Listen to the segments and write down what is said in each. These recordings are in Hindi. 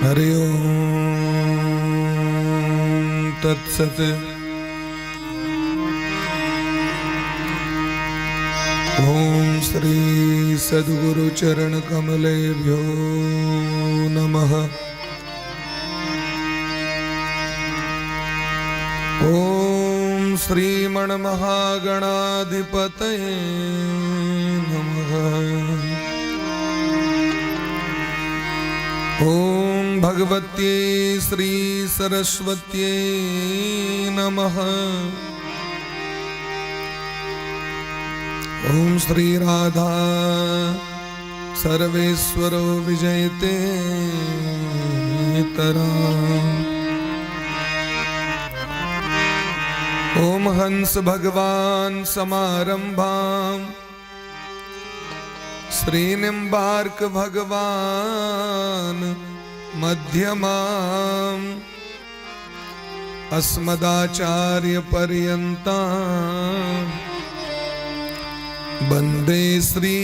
हरि ओम तत्सत। ओम श्री सद्गुरु चरण कमलेभ्यो नमः। ओम श्रीमन महागणाधिपतये नमः। ओम भगवत्यै श्री सरस्वत्यै नमः। ओम श्री राधा सर्वेश्वरो विजयते तरा। ओम हंस भगवान समारंभां श्रीनिम्बार्क भगवान मध्यमाम् अस्मदाचार्य पर्यन्तां वन्दे श्री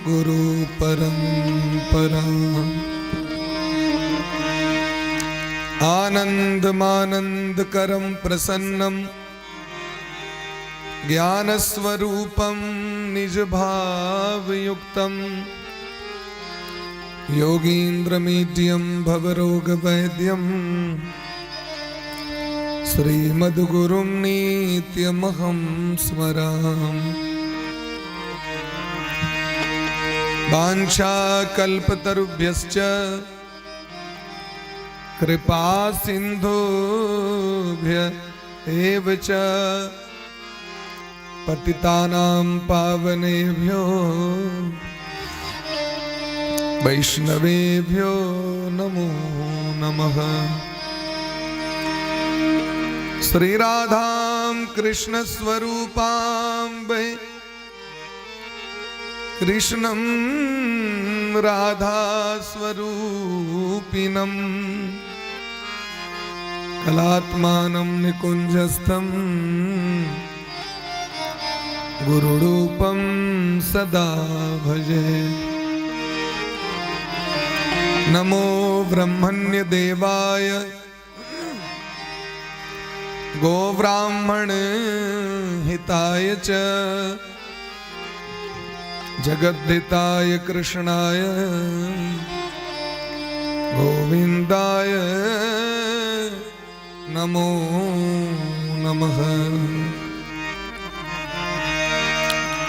गुरु परंपराम्। आनन्दमानन्दकरं प्रसन्नं ज्ञानस्वरूपं निजभावयुक्तं योगीन्द्रमीड्यं भवरोगवैद्यं श्रीमद्गुरुं नित्यमहं स्मरामि। वाञ्छाकल्पतरुभ्यश्च कृपा सिन्धुभ्य एव च पतितानां पावनेभ्यो वैष्णवेभ्यो नमो नमः। श्री राधां कृष्ण स्वरूपां वै कृष्णं राधा स्वरूपिणं कलात्मानं निकुञ्जस्थं गुरुरूपं सदा भजे। नमो ब्रह्मण्य देवाय गोब्राह्मण हिताय च जगद्धिताय कृष्णाय गोविन्दाय नमो नमः।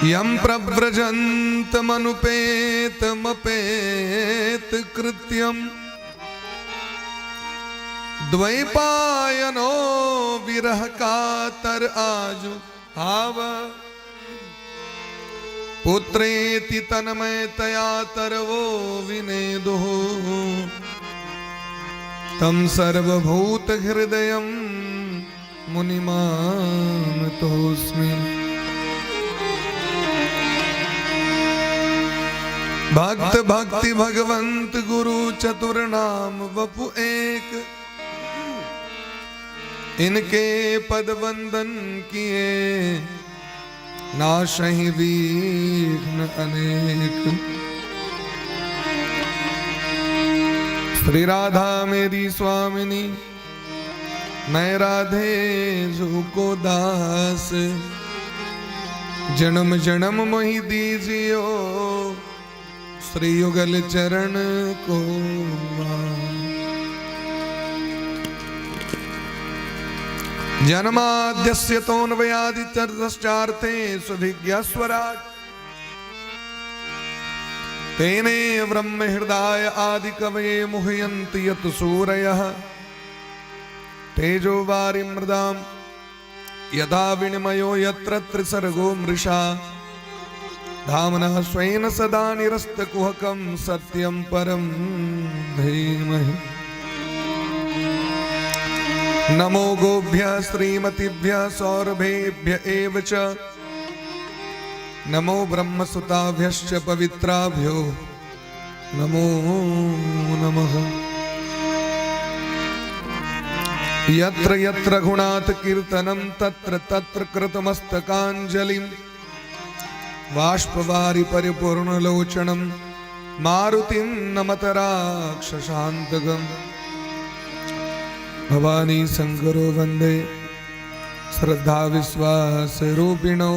यं प्रव्रजन्तमनुपेतमपेतकृत्यं द्वैपायनो विरह कातर आजु हाव पुत्रेति तन्मयतया तरवो विनेदुः तं सर्वभूत हृदयं मुनिमानतोऽस्मि। भक्त भक्ति भगवंत गुरु चतुर्नाम वपु एक, इनके पद वंदन किए नाशहि विघ्न अनेक। श्री राधा मेरी स्वामिनी, मैं राधे जो को दास, जन्म जन्म मोहि दीजियो श्री युगल चरण को। जन्माद्यस्य तोऽन्वयादितरतश्चार्थे स्वभिज्ञस्वराट् तेने ब्रह्म हृदय आदि कवये मुह्यन्ति यत् सूरयः तेजो वारिमृदां यथा विनिमयो यत्र त्रिसर्गो मृषा धामनः स्वेन सदा निरस्तकुहकं सत्यं परं धीमहि। नमो गोभ्यः श्रीमतिभ्यः सौरभेभ्य एव च नमो ब्रह्मसुताभ्यश्च पवित्राभ्यो नमो नमः। यत्र यत्र रघुनाथ कीर्तनं तत्र तत्र कृतमस्तकाञ्जलिं बाष्पवारि परिपूर्णलोचनं मारुतिं नमत राक्षसान्तकम् भवानी शंकरो वंदे श्रद्धा विश्वास रूपिणो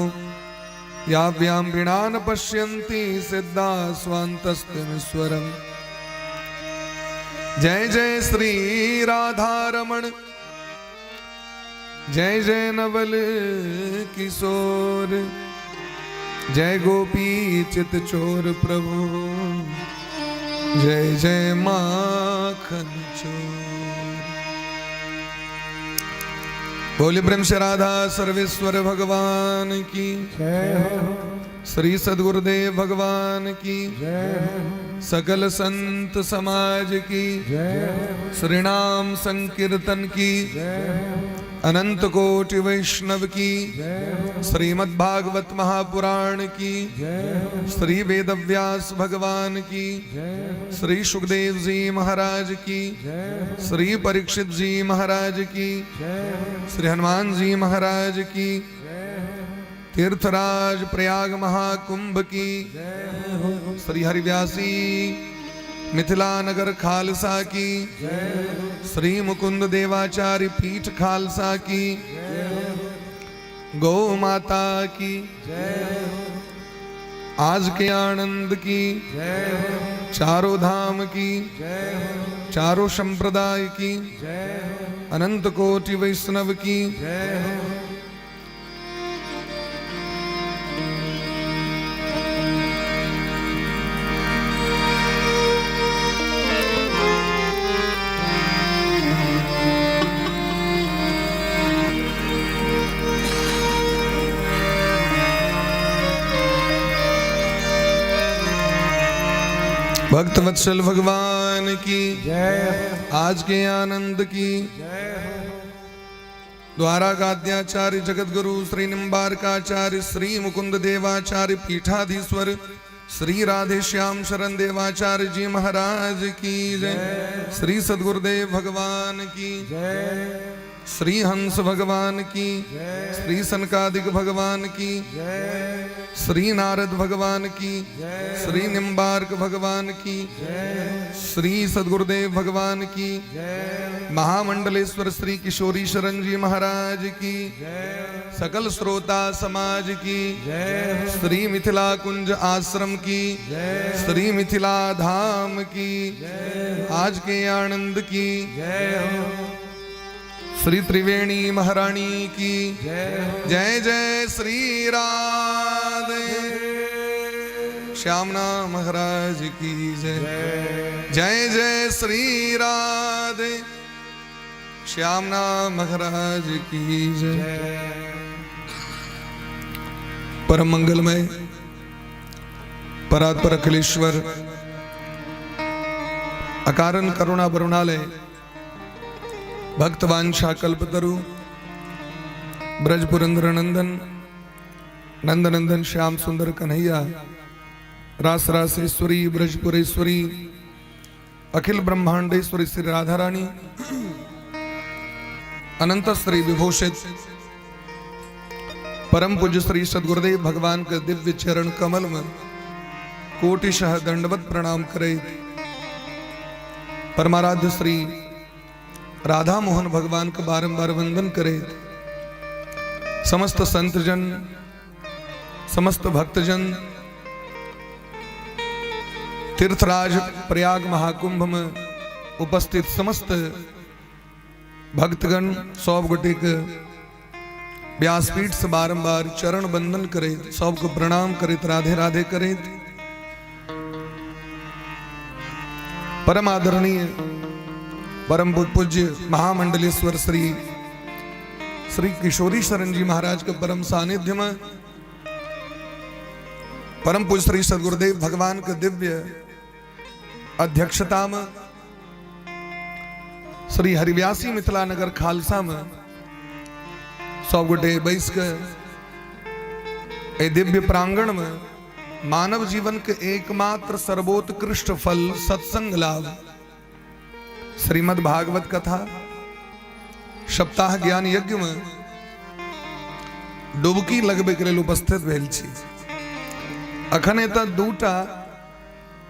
याव्यां वीणा न पश्यन्ति सिद्धा स्वान्तस्तिमीश्वरम्। जय जय श्री राधारमण जय जय नवल किशोर जय गोपी चित चोर प्रभु जय जय माखन चोर। बोले ब्रह्म राधा सर्वेश्वर भगवान की श्री सद्गुरुदेव भगवान की सकल संत समाज की श्रीनाम संकीर्तन की अनंत कोटि वैष्णव की श्रीमद् भागवत महापुराण की श्री वेदव्यास भगवान की श्री सुखदेव जी महाराज की श्री परीक्षित जी महाराज की श्री हनुमान जी महाराज की तीर्थराज प्रयाग महाकुंभ की श्री हरिव्यासी मिथिला नगर खालसा की श्री मुकुंद देवाचार्य पीठ खालसा की गौ माता की आज के आनंद की चारों धाम की चारों संप्रदाय की अनंत कोटि वैष्णव की भक्त वत्सल भगवान की जय। आज के आनंद की द्वारा गाद्याचार्य जगत गुरु श्री निम्बारकाचार्य श्री मुकुंद देवाचार्य पीठाधीश्वर श्री राधे श्याम शरण देवाचार्य जी महाराज की जय। श्री सद्गुरुदेव भगवान की जय। श्री हंस भगवान की जय। श्री सनकादिक भगवान की जय। श्री नारद भगवान की जय। श्री निम्बार्क भगवान की जय। श्री सद्गुरुदेव भगवान की जय। महामंडलेश्वर श्री किशोरी शरण जी महाराज की जय। सकल श्रोता समाज की जय। श्री मिथिला कुंज आश्रम की जय। श्री मिथिला धाम की जय। आज के आनंद की जय। श्री त्रिवेणी महारानी की जय। जय जय श्री राधे श्यामना महाराज की जय। जय जय श्री राधे श्यामना महाराज की जय। परम मंगलमय परात्पर अखिलेश्वर अकारण करुणा वरुणालय भक्तवांछा कल्पतरु ब्रज पुरंदर नंदन नंदनंदन श्याम सुंदर कन्हैया रास रासेश्वरी ब्रजपुरेश्वरी अखिल ब्रह्मांडेश्वरी श्री राधा रानी अनंत श्री विभूषित परम पूज्य श्री सद्गुरुदेव भगवान के दिव्य चरण कमल में कोटिशः दंडवत प्रणाम करे। परमाराध्य श्री राधा मोहन भगवान का बारंबार वंदन करे। समस्त संतजन समस्त भक्तजन तीर्थराज प्रयाग महाकुंभ में उपस्थित समस्त भक्तगण 100 गोटे के व्यासपीठ से बारंबार चरण बंदन करे, सबको प्रणाम करे, राधे राधे करे। परम आदरणीय परम पूज्य महामंडलेश्वर श्री श्री किशोरी शरण जी महाराज के परम सानिध्य में परम पूज्य श्री सद्गुरुदेव भगवान के दिव्य अध्यक्षता में श्री हरिव्यासी मिथिला नगर खालसा में 100 गोटे बैस के दिव्य प्रांगण में मानव जीवन के एकमात्र सर्वोत्कृष्ट फल सत्संग लाभ श्रीमद् भागवत कथा सप्ताह ज्ञान यज्ञ में डुबकी लगबे के लिए उपस्थित भेल छी। अखने त दूटा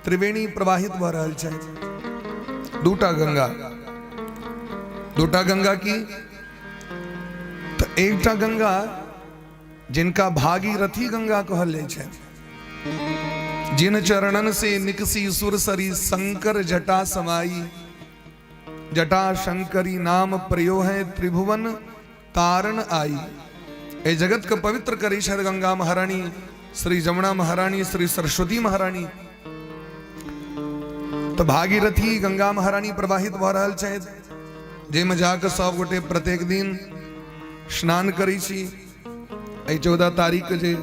त्रिवेणी प्रवाहित भ रहल छै। दूटा गंगा की तो एकटा गंगा जिनका भागीरथी गंगा कहल जाय छै, जिन चरणन से निकसी सुरसरी शंकर जटा समाई, जटा शंकरी नाम प्रयो है त्रिभुवन तारण आई। ए जगत का पवित्र करी छथि गंगा महारानी, श्री जमुना महारानी, श्री सरस्वती महारानी। तो भागीरथी गंगा महारानी प्रवाहित भ रहल छथि, जाहिमे जाकर सब गोटे प्रत्येक दिन स्नान करै छी। 14 तारीख के जे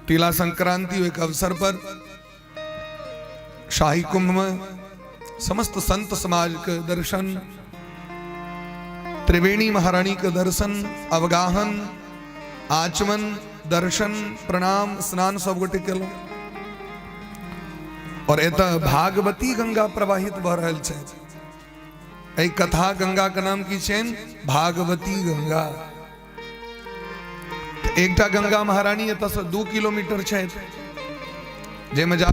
तिला संक्रांति एक अवसर पर शाही कुंभ में समस्त संत समाज के दर्शन, त्रिवेणी महारानी के दर्शन, अवगाहन, आचमन, दर्शन, प्रणाम, स्नान सब गोटे केलहुं। और एत भागवती गंगा प्रवाहित भ रहल छै। एहि कथा गंगा के नाम की छेन? भागवती गंगा। एकटा गंगा महारानी एतऽ से 2 किलोमीटर छै, जाहिमे जा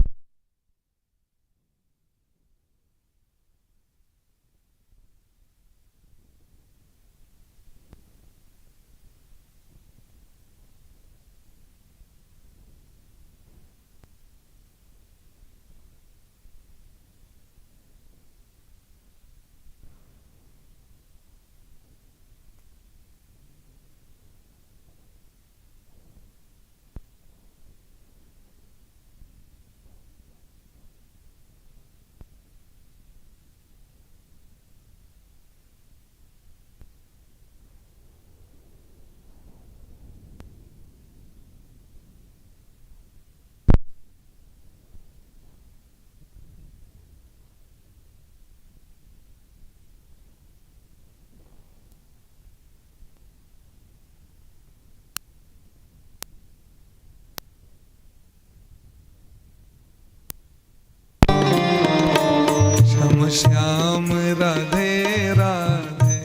श्याम राधे राधे,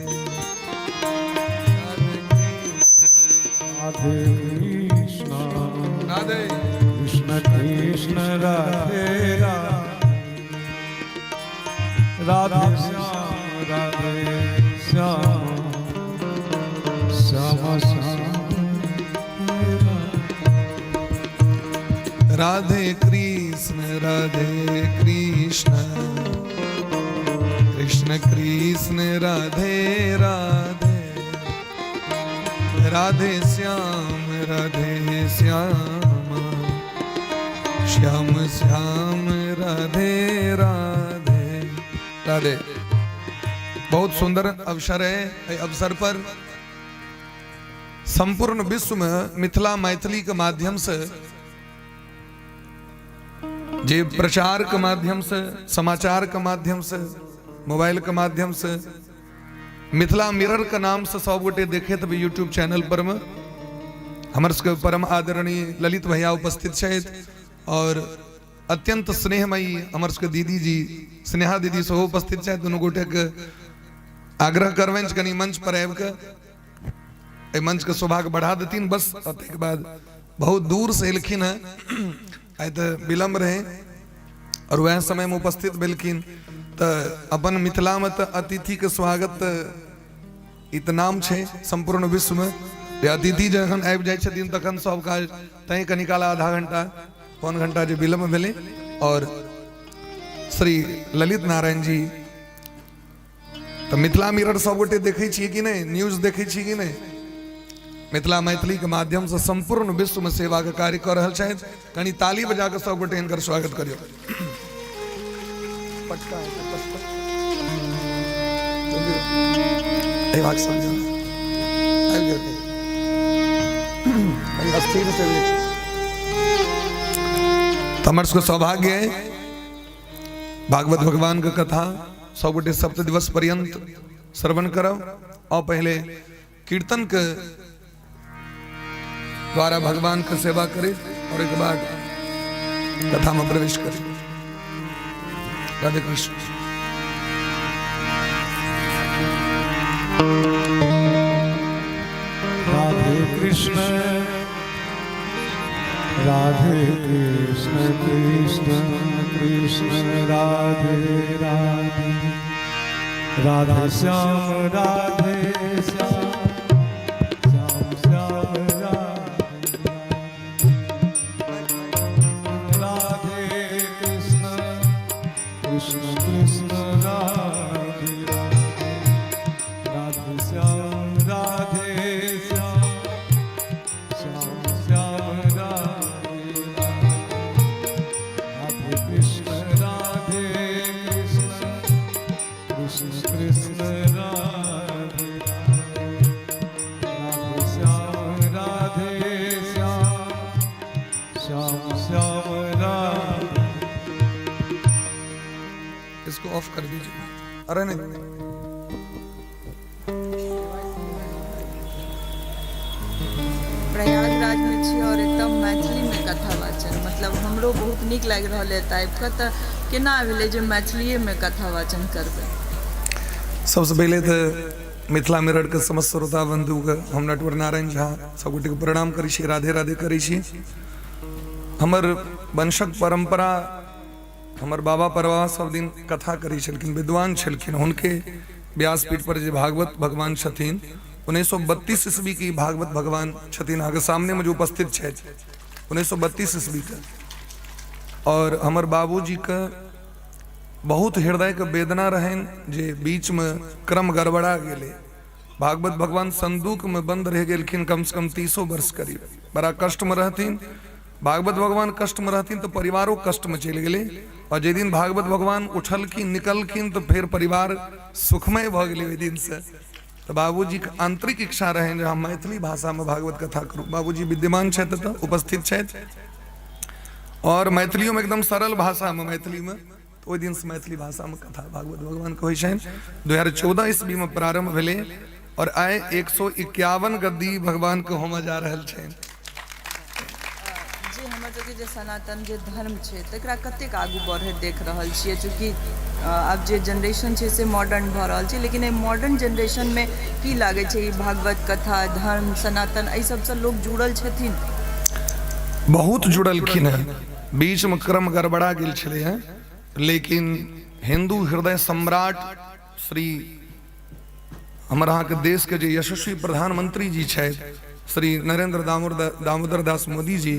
राधे कृष्ण राधे कृष्ण कृष्ण राधे राधे श्याम राधे श्याम श्याम श्याम राधे कृष्ण कृष्ण कृष्ण राधे राधे, राधे श्याम श्याम श्याम राधे राधे राधे। बहुत सुंदर अवसर है। इस अवसर पर संपूर्ण विश्व में मिथिला मैथिली के माध्यम से, जे प्रचार के माध्यम से, समाचार के माध्यम से, मोबाइल के माध्यम से, मिथिला मिरर के नाम से सब गोटे देखे तब यूट्यूब चैनल पर में हमर सबके परम आदरणीय ललित भैया उपस्थित छथि और अत्यंत स्नेहमयी हमर सबके दीदी जी स्नेहा दीदी सेहो उपस्थित छथि। दुनू गोटे के आग्रह करबनि कनी मंच पर आबि के मंच के शोभा के बढ़ा देथिन। बस के बाद बहुत दूर से एलखिन है, आइ तो विलम्ब रहे और वह समय में उपस्थित भेलखिन। तो अपन मिथिला में तो अतिथि के स्वागत इतनाम छे संपूर्ण विश्व में। अतिथि जखन आबि जाय छथिन तखन सब काज तय कनी काल आधा घंटा पौन घंटा जे विलम्ब भेले। और श्री ललित नारायण जी तो मिथिला मिरर सब गोटे देखे छिए कि नहीं, न्यूज देखे छिए कि नहीं? मिथिला मैथिली के माध्यम से संपूर्ण विश्व में सेवा के कार्य कर रहल छथि। कनी ताली बजा के सब गोटे इनकर स्वागत करियो। पटका है तमर्स को सौभाग्य है भागवत भगवान का कथा सब गोटे सप्त दिवस पर्यंत श्रवण करो और पहले कीर्तन के द्वारा भगवान की सेवा करे और एक बाद कथा में प्रवेश करे। राधे कृष्ण। राधे कृष्ण राधे कृष्ण कृष्ण कृष्ण राधे राधे राधे श्याम राधे श्याम श्याम श्याम राधे कृष्ण कृष्ण कृष्ण राधे राधे राधे श्याम राधे श्याम श्याम श्याम राधे राधे कृष्ण राधे कृष्ण कृष्ण कृष्ण राधे राधे श्याम राधे श्याम श्याम श्याम राधे। इसको ऑफ कर दीजिए। अरे नहीं, प्रयागराज में छी और एकदम मैथिली में कथा वाचन, मतलब हमरो बहुत नीक लागि रहल है टाइप का। तो केना भेलै जे मैथिलीए में कथा वाचन करबै? सबसे पहले तो मिथिला मिरर के समस्त श्रोता बंधु के हम नटवर नारायण झा सबगोटे के प्रणाम करै छी, राधे राधे करै छी। हमर वंशक परंपरा, हमर बाबा परवा सब दिन कथा करै छलखिन, विद्वान छलखिन। हुनके व्यासपीठ पर जे भागवत भगवान छथिन 1932 ईस्वी की भागवत भगवान छथिन, अहाँ के सामने में जो उपस्थित छथि 1932 ईस्वी के। और हमर बाबूजी के बहुत हृदय के वेदना रहन जे बीच में क्रम गड़बड़ा गेले। भागवत भगवान संदूक में बंद रह गेलखिन कम से कम 30 वर्ष करीब, बड़ा कष्ट में रहथिन। भागवत भगवान कष्ट में रहथिन तो परिवारों कष्ट में चल गए। और जे दिन भागवत भगवान उठलखिन निकलखिन तो फिर परिवार सुखमय भ गेलै ओहि दिन से। तो बाबूजी के आंतरिक इच्छा रहे जे हम मैथिली भाषा में भागवत कथा करूँ। बाबूजी विद्यमान छथि तो उपस्थित छथि और मैथिलियों में एकदम सरल भाषा में मैथिली में, तो ओहि दिन से मैथिली भाषा में कथा भागवत भगवान के होइ छनि। 2014 ईस्वी में प्रारंभ भेलै और आइ 151 गद्दी भगवान के होमय जा रहल छनि। जे हमर सबके जे सनातन जे धर्म छै तकरा कतेक आगू बढ़ैत देख रहल छियै, चूँकि आब जे जनरेशन छै से मॉडर्न भऽ रहल छै, लेकिन एहि मॉडर्न जनरेशन में की लागै छै ई भागवत कथा धर्म सनातन एहि सबसँ लोक जुड़ल छथिन? बहुत जुड़लखिन हैं, बीच में क्रम गड़बड़ा गेल छलै हैं, लेकिन हिंदू हृदय सम्राट श्री हमर अहाँ के देश के जे यशस्वी प्रधानमंत्री जी छथि श्री नरेंद्र दामोदर दास मोदी जी,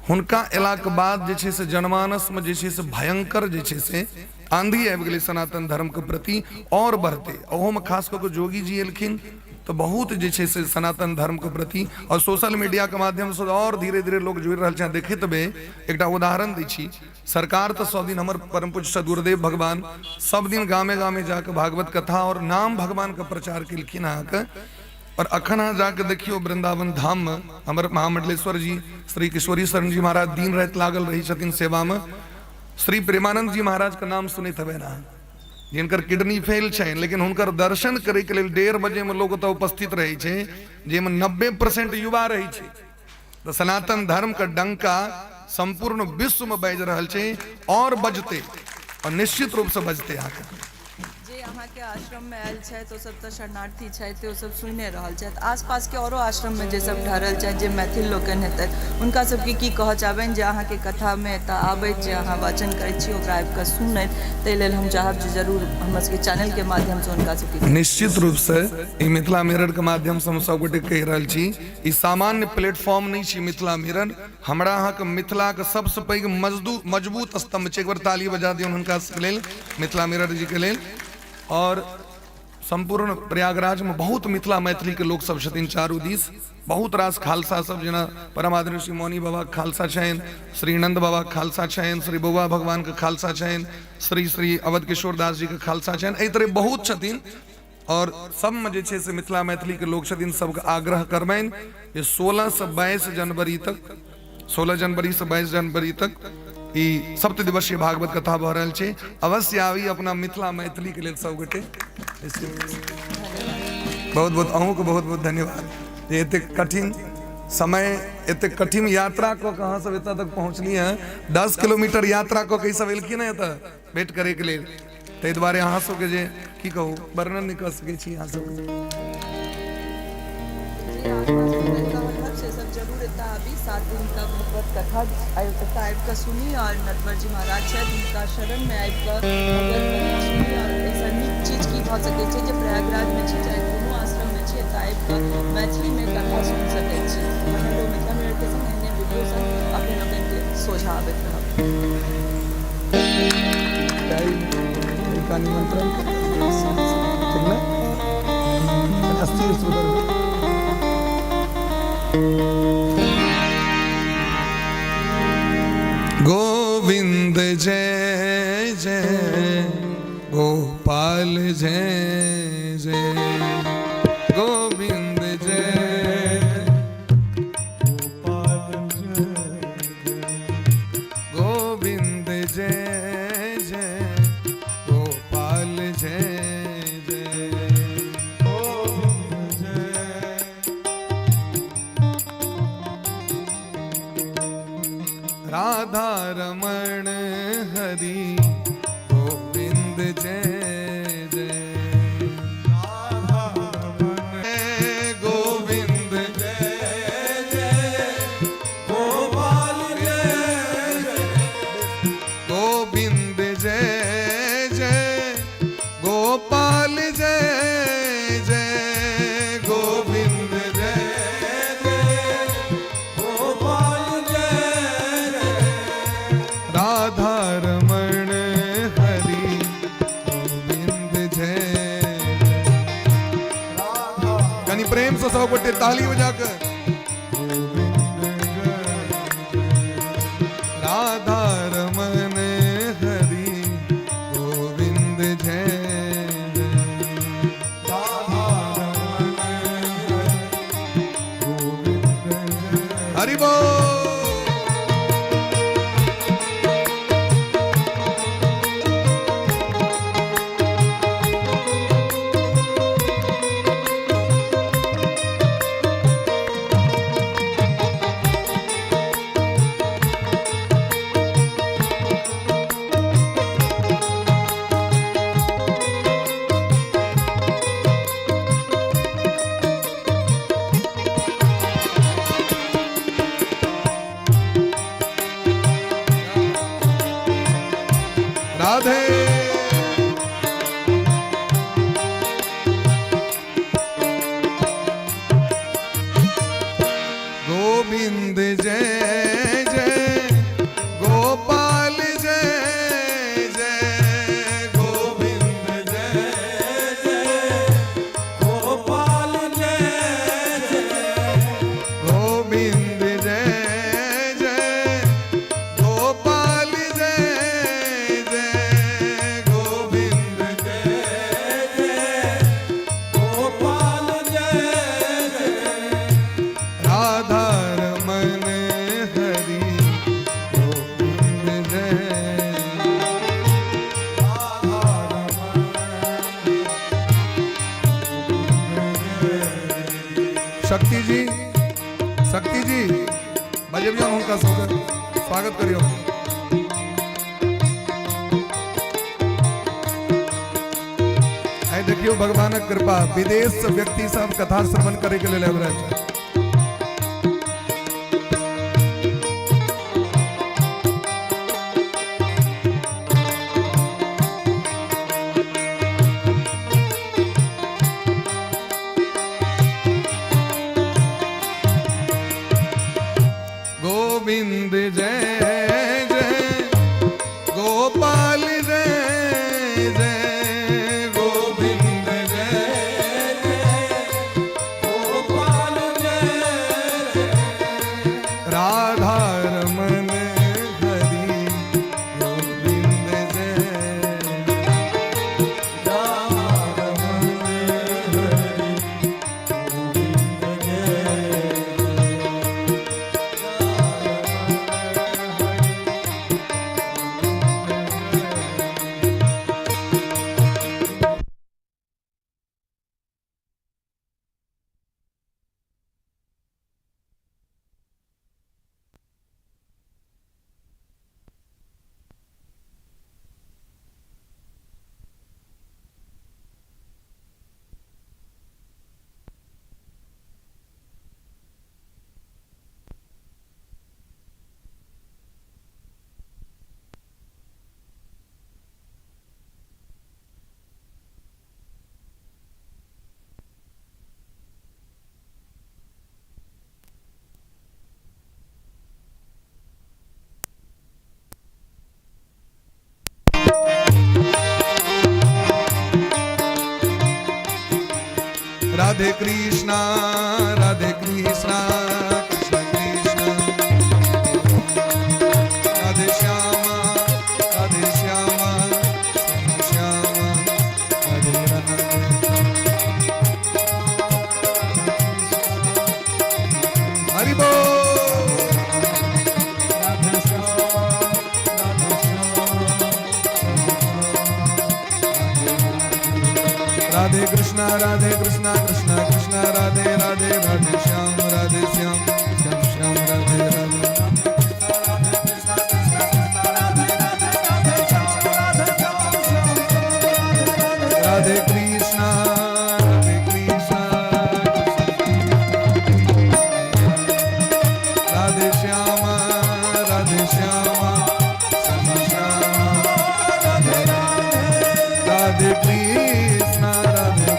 हुनका अयला के बाद जे छै से जनमानस में जे छै से भयंकर जे छै से आंधी आबि गेलै सनातन धर्म के प्रति और बढ़ते। ओहो में खास कऽ के जोगी जी एलखिन तो बहुत जे छै से सनातन धर्म के प्रति और सोशल मीडिया के माध्यम से और धीरे धीरे लोग जुड़ि रहल छथि। देखैत बे एकटा उदाहरण दै छी, सरकार तो सब दिन हमर परम पूज्य सदगुरुदेव भगवान सब दिन गामे गामे जाके भागवत कथा और नाम भगवान का प्रचार केलखिन अहाँके। और अखन अहाँ जाके देखियो वृंदावन धाम में हमर महामंडलेश्वर जी श्री किशोरी शरण जी महाराज दिन राति लागल रही छथिन सेवा में। श्री प्रेमानंद जी महाराज का नाम सुनैत हेबै ना, जिनकर किडनी फेल छनि, लेकिन हुनकर दर्शन करे के लेल 1:30 बजे में लोग ओतऽ उपस्थित रहे छै, जेमे 90% युवा रहे छै। तो सनातन धर्म का डंका संपूर्ण विश्व में बाजि रहल छै और बजते और निश्चित रूप से बजते। अहाँके जे अहाँके आश्रम में आयल छथि ओ सब तऽ शरणार्थी छथि, ओ सब सुनि रहल छथि। आसपास के औरो आश्रम में जे सब ठहरल छथि जे मैथिल लोकनि हेतथि हुनका सबके की कहऽ चाहबनि जे अहाँके कथा में एतऽ आबैत जे अहाँ वाचन करै छी ओकरा आबि कऽ सुनैत, ताहि लेल हम चाहब जे जरूर हमर सबके चैनल के माध्यम से हुनका सबके निश्चित रूप से ई मिथिला मिरर के माध्यम से हम सब गोटे कहि रहल छी, ई सामान्य प्लेटफॉर्म नहीं छी। मिथिला मिरर हमरा अहाँ के मिथिला के सबसे पैघ मजबूत स्तंभ छै। एक बार ताली बजा दियौन हुनका सबके लेल, मिथिला मिरर जी के लेल। और संपूर्ण प्रयागराज में बहुत मिथिला मैथिली के लोग सब छथिन चारू दिस, बहुत रास खालसा सब, जेना परम आदरणीय श्री मौनी बाबा के खालसा छनि, श्री नंद बाबा के खालसा छनि, श्री बौआ भगवान के खालसा छनि, श्री श्री अवध किशोर दास जी के खालसा छनि, एहि तरह बहुत छथिन। और सब में जे छै से मिथिला मैथिली के लोग छथिन, सबके आग्रह करबनि जे 16 से 22 जनवरी तक 16 जनवरी से 22 जनवरी तक ई 7 दिवसीय भागवत कथा भऽ रहल छै। अवश्य आबी अपना मिथिला मैथिली के लेल सब गोटे। बहुत बहुत अहूँ के बहुत बहुत धन्यवाद। एते कठिन समय एते कठिन यात्रा को कहाँ सब एतऽ तक पहुँचली हैं, 10 किलोमीटर यात्रा को कई सब एलखिन है एतऽ भेंट करे के लेल। ताहि दुआरे अहाँ सबके जे की कहू वर्णन नहीं कर सकै छी। अहाँ सब सब जरूर एतऽ भी 7 दिन का भगवत कथा आयब का सुनी और नटवर जी महाराज है उनका शरण में आयब का भगवत कथा सुनी और ऐसा नीक चीज की भऽ सकै छै जे प्रयागराज में छी चाहे कोनो आश्रम में छी तऽ आयब का मैथिली में कथा सुन सकै छी हमरो मिथिला में के संग एहने वीडियो सब अपने लोगन के सोझा आबैत रहब का निमंत्रण ठीक ना अस्थिर सुंदर गोविंद जय जय गोपाल जय जय गोविंद जय गोविंद जय जय गोपाल जय जय गोविंद जय राधा रमण हरि गोविंद जय जय राधा रमण गोविंद जय जय गोपाल जय जय गोविंद जय जय गोपाल जय जय गोविंद जय जय गोपाल जय राधा रमण हरि गोविंद जय यानी प्रेम से सब बटे ताली बजाकर राधा रमण हरि गोविंद जय हरि बोल राधे गोविंद जय जय गोपाल जय जय गोविंद जय जय गोपाल जय जय गोविंद जय जय गोपाल जय जय गोविंद जय जय गोपाल जय जय राधा रमण हरि गोविंद जय शक्ति जी बजे उनका स्वागत करियो आई देखियो भगवानक कृपा विदेश से व्यक्ति सब कथा श्रवण करे के लिए आबि रहल छै गोविंद जय जय गोपाल जय जय गोविंद जय जय गोपाल जय राधे कृष्णा राधे कृष्णा कृष्ण कृष्ण राधे श्यामा श्यामा राधे राधे। हरि बोल। राधे कृष्णा कृष्णा कृष्ण राधे राधे राधे श्याम श्याम श्याम राधे राधे। राधे कृष्णा राधे श्यामा श्याम श्याम राधे राधे कृष्णा राधे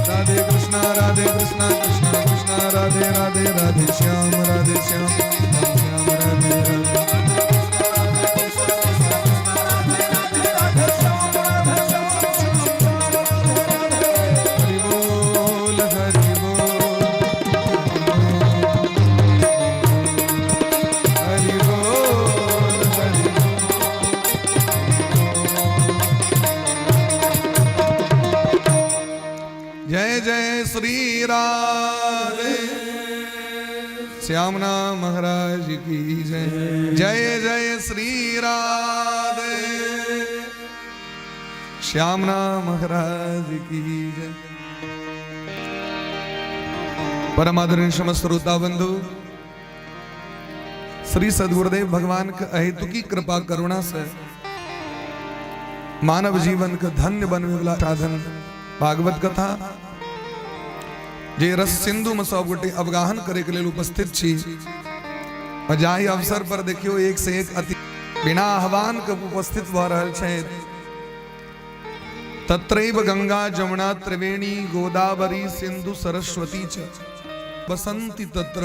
राधे कृष्णा कृष्ण कृष्ण राधे राधे राधे श्याम श्याम राधे राधे। हरि बोल हरि बोल हरि बोल हरि बोल। जय जय श्री राधे श्यामना महाराज की जय। जय जय श्री राधे श्यामना महाराज की जय। परम आदरणीय समस्त श्रोता बंधु, श्री सद्गुरुदेव भगवान के अहेतुकी कृपा करुणा से मानव जीवन के धन्य बनवे वाला साधन भागवत कथा जे रस सिंधु में सब गोटे अवगाहन करे के लिए उपस्थित छी। और जाहि अवसर पर देखियो एक से एक अति बिना आह्वान के उपस्थित भ रहल छै। तत्रैव गंगा जमुना त्रिवेणी गोदावरी सिंधु सरस्वती च बसंती तत्र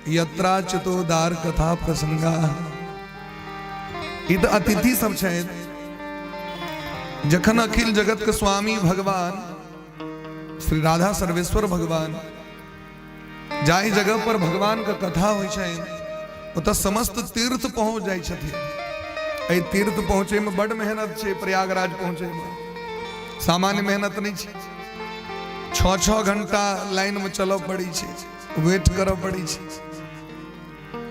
यत्राचितोदार कथा प्रसंगा। इत अतिथि सब छै। जखन अखिल जगत के स्वामी भगवान श्री राधा सर्वेश्वर भगवान जाहि जगह पर भगवान का कथा होइ छै ओतऽ समस्त तीर्थ पहुंच जाइ छथिन। एहि तीर्थ पहुंचे में बड़ मेहनत छै। प्रयागराज पहुंचे में सामान्य मेहनत नहीं छै। 6 घंटा लाइन में चलो पड़ी छै, वेट करो पड़ी छै।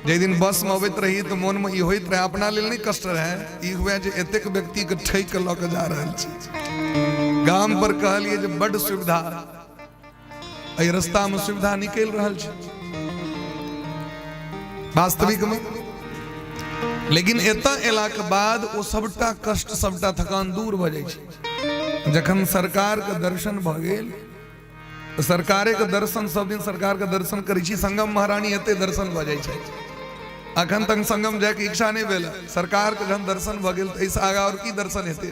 जे दिन बस में अबैत रही तो मन में ई होइत रहे अपना लेल नहीं कष्ट रहे, ई हुए जे एतेक व्यक्ति के ठैक के लऽ के जा रहल छी। गाम पर कहलिए जे बड़ सुविधा, एहि रास्ता में सुविधा निकल रहल छै वास्तविक में। लेकिन एतऽ एला के बाद ओ सबटा कष्ट सबटा थकान दूर भ जाइ छै। जखन सरकार के दर्शन भ गेल, सरकारे के दर्शन सब दिन सरकार के दर्शन करै छी। संगम महारानी एते दर्शन भ जाइ छै। अखन तक संगम जाए के इच्छा नहीं भेल, सरकार के जहन दर्शन भ गेल तऽ आगा और की दर्शन हेतै।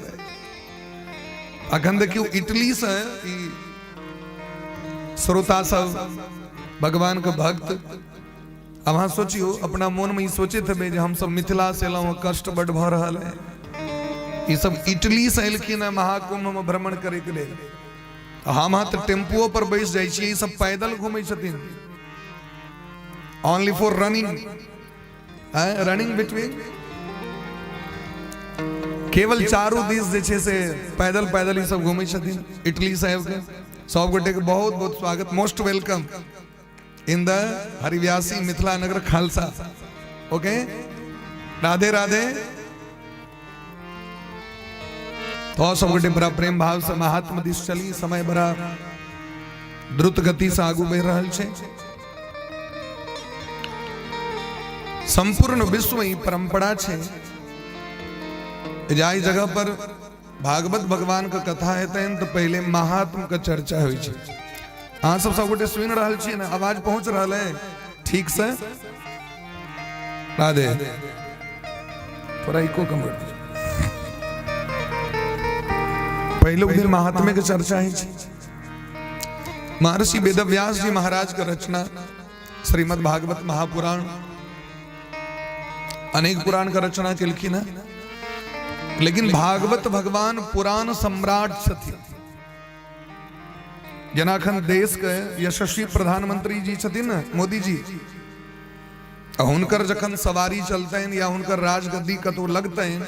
अखन देखियो इटली से श्रोता सब भगवान के भक्त, अब अहाँ सोचियो अपना मन में सोचैत हेबै जे हम सब मिथिला से एलहुँ, कष्ट बड़ भ रहल है। ये सब इटली से एलखिन है महाकुंभ में भ्रमण करे के लिए। हम तो टेम्पुओ पर बैस जाइ छी, सब पैदल घूमै छथिन। Only for running running between केवल चारू दिस जे छै से पैदल पैदल ही सब घूमै छथिन। इटली साहब के सब गोटे के बहुत बहुत स्वागत, most welcome in the Harivyasi Mithila Nagar Khalsa. Okay, Radhe Radhe. तो सब गोटे बड़ा प्रेम भाव से महात्म दिश चली। समय बड़ा द्रुत गति से आगू बढ़ रहल छै। संपूर्ण विश्व में परंपरा छै जाहि जगह पर भागवत भगवान का कथा हेतैन तो पहले महात्म का चर्चा होइ छै। अहाँ सब गोटे सुनि रहल छी ना, आवाज पहुंच रहल है ठीक से? राधे, थोड़ा इको कम कर दीजिए। पहले दिन महात्म्य की चर्चा है। महर्षि वेदव्यास जी महाराज का रचना श्रीमद् भागवत महापुराण अनेक पुराण का रचना केलखिन है, लेकिन भागवत भगवान पुराण सम्राट छथिन। जनाखन देश के यशस्वी प्रधानमंत्री जी छथिन न, मोदी जी, हुनकर जखन सवारी चलते हैं या हुनकर राजगद्दी कतो लगते हैं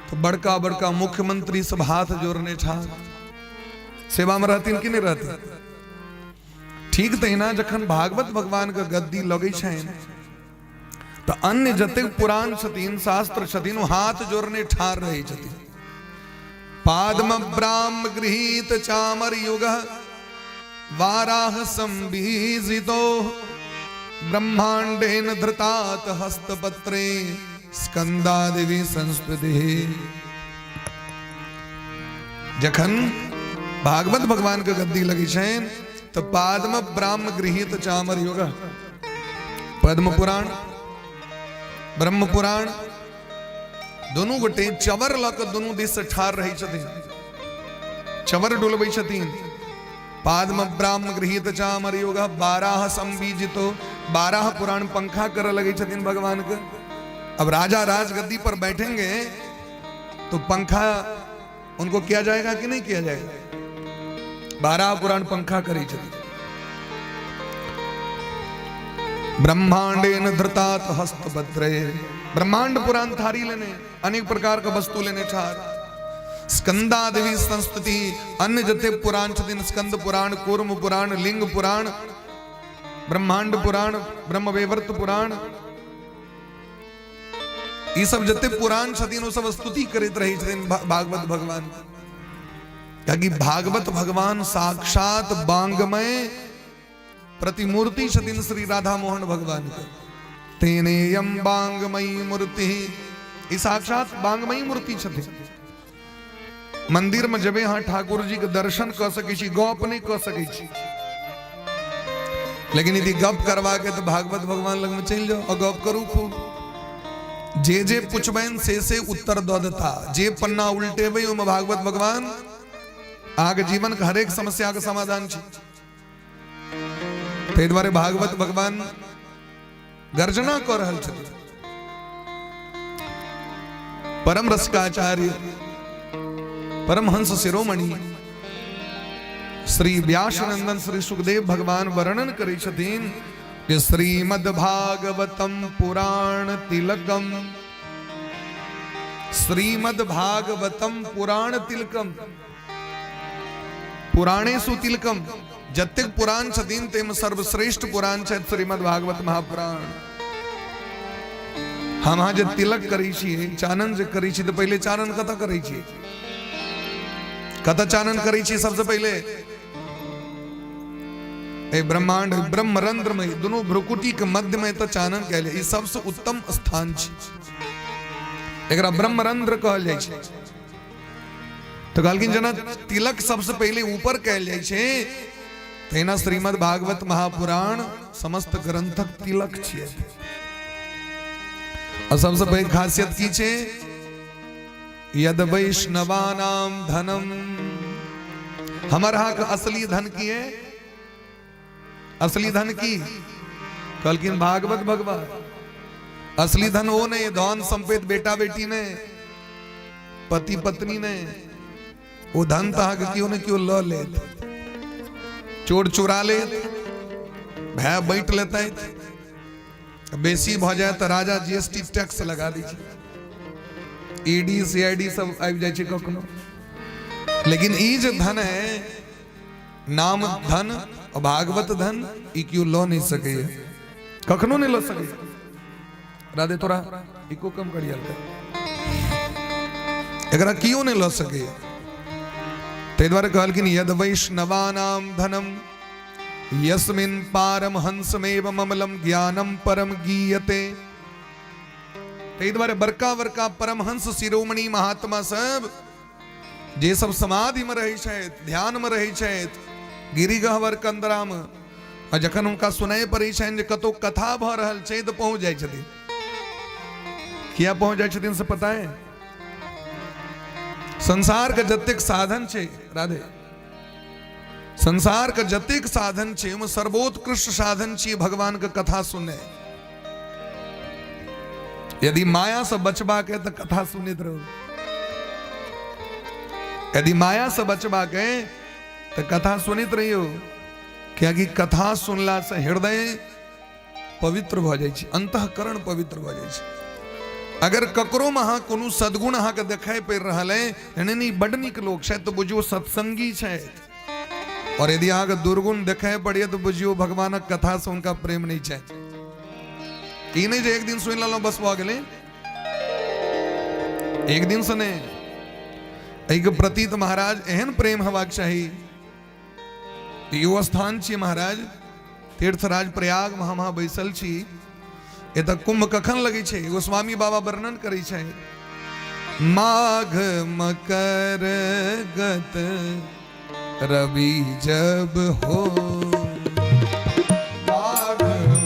तो बड़का बड़का मुख्यमंत्री सब हाथ जोड़ने ठार सेवा में रहती कि नहीं रहती। ठीक तहिना जखन भागवत भगवान का गद्दी लगे तो अन्य जतेक पुराण छथिन शास्त्र छथिन हाथ जोड़ने ठार रहे छथिन। पाद्म ब्राह्म गृहीत चामर युग वाराह संबीजितो ब्रह्मांडेन धृतात हस्तपत्रे स्कंदादिवि संस्कृति। जखन भागवत भगवान के गद्दी लगी छेन तो पाद्म ब्राह्म गृहीत चामर युग, पद्म पुराण ब्रह्म पुराण दोनों गोटे चवर लक दोनों दिस से ठार रही छथिन, चवर डुलबै छथिन। पाद्म ब्राह्म गृहीत चामर युग बारह संबीजितो, 12 पुराण पंखा कर लगे छथिन भगवान के। अब राजा राजगद्दी पर बैठेंगे तो पंखा उनको किया जाएगा कि नहीं किया जाएगा? 12 पुराण पंखा करे छथिन। ब्रह्मांडेन धृतात हस्तपत्रे, ब्रह्मांड पुराण थारी लेने, अनेक प्रकार का वस्तु लेने ठार। स्कंदादिवि संस्कृति, अन्य जते पुराण छथिन, स्कंद पुराण, कूर्म पुराण, लिंग पुराण, ब्रह्मांड पुराण, ब्रह्मवैवर्त पुराण, ये सब जते पुराण छथिन वो सब स्तुति करते रहे छथिन भागवत भगवान। क्योंकि भागवत भगवान साक्षात बांगमय प्रतिमूर्ति छथिन श्री राधा मोहन भगवान के। तेनेयम बांगमयी मूर्ति, ये साक्षात बांगमयी मूर्ति छथिन। मंदिर में जब यहाँ ठाकुर जी के दर्शन कर सके, गप नहीं कर सके, लेकिन यदि गप करवा के तो भागवत भगवान लग में चल जाओ और गप करू खूब। जे जे पुछबैन से उत्तर द देता, जे पन्ना उल्टे भाई में भागवत भगवान आगे जीवन का हरेक समस्या का समाधान छे। ते द्वारे भागवत भगवान गर्जना कर रहल छथिन। परम रसिकाचार्य परमहंस शिरोमणि श्री व्यास नंदन श्री सुखदेव भगवान वर्णन करे छथिन कि श्रीमद् भागवतम पुराण तिलकम, श्रीमद् भागवतम पुराण तिलकम, पुराणेषु तिलकम, जतेक पुराण छथिन तेम सर्वश्रेष्ठ पुराण छथि श्रीमद् भागवत महापुराण। हम आज तिलक करै छियै, चानन जे करै छी तो पहले चानन कतऽ करै छियै? कतऽ चानन करै छियै? सबसे पहले ए ब्रह्मांड ब्रह्मरंध्र में दोनों भ्रुकुटी के मध्य में तो चानन कहले, ई सबसे उत्तम स्थान छै, एकरा ब्रह्मरंध्र कहल जाइ छै। तो कहलखिन जना तिलक सबसे पहले ऊपर कहल जाइ छै, तेना श्रीमद् भागवत महापुराण समस्त ग्रंथक तिलक छियै। और सबसे पहले खासियत की छे, यद वैष्णवानाम धनम, हमारा असली धन की है, असली धन की कहलखिन भागवत भगवान। असली धन वो नहीं, धन संपेत बेटा बेटी ने, पति पत्नी ने, वो धन तहा क्यों ने क्यों ल ले, चोर चुरा ले, भय बैठ लेता है, बेसी भ जाए तो राजा जीएसटी टैक्स लगा दीजिए, ईडी सीआईडी सब आबि जाए कखनो। लेकिन ई जो धन है, नाम धन और भागवत धन, ई क्यों लो नहीं सके, कखनो नहीं लो सके। राधे थोड़ा इको कम करिए, एकरा क्यों नहीं लो सके। ते द्वारा कहलखिन यद वैष्णवानाम धनम यस्मिन् पारमहंसमेव ममलम ज्ञानम परम गीयते। ते द्वारे बड़का बड़का परमहंस शिरोमणि महात्मा सब जे सब समाधि में रहे छथि, ध्यान में रहे छथि, गिरिगहवर कंदरा में, और जखन उनका सुनाई पड़े छनि जे कतो कथा भ रहल छै तो पहुंच जाय छथिन। किया पहुंच जाय छथिन से पता है? संसार के जतेक साधन छे राधे, संसार का जतेक साधन छे में सर्वोत्कृष्ट साधन छे भगवान का कथा सुने। यदि माया से बचबा के तो कथा सुनित रहो, यदि माया से बचबा के तो कथा सुनित रहियो, क्योंकि कथा सुनला से हृदय पवित्र भ जाय छै, अंतःकरण पवित्र भ जाय छै। अगर ककरो में अहाँ कोनो सद्गुण अहाँ के देखाई पड़ रहा है, नहीं बड़ नीक लोग छै तो बुझियो सत्संगी छै, और यदि अहाँ के दुर्गुण देखाई पड़िए तो बुझियो भगवानक कथा से उनका प्रेम नहीं छै। ई नहीं जे एक दिन सुन लो बस भ गेलै, एक दिन से नहीं। एहि के प्रति तो महाराज एहन प्रेम हेबाक चाही। यो स्थान छी महाराज, तीर्थराज प्रयाग में हम बैसल छी। एतऽ कुंभ कखन लगे छै, गोस्वामी बाबा वर्णन करे छै। माघ मकर गत रवि जब हो, माघ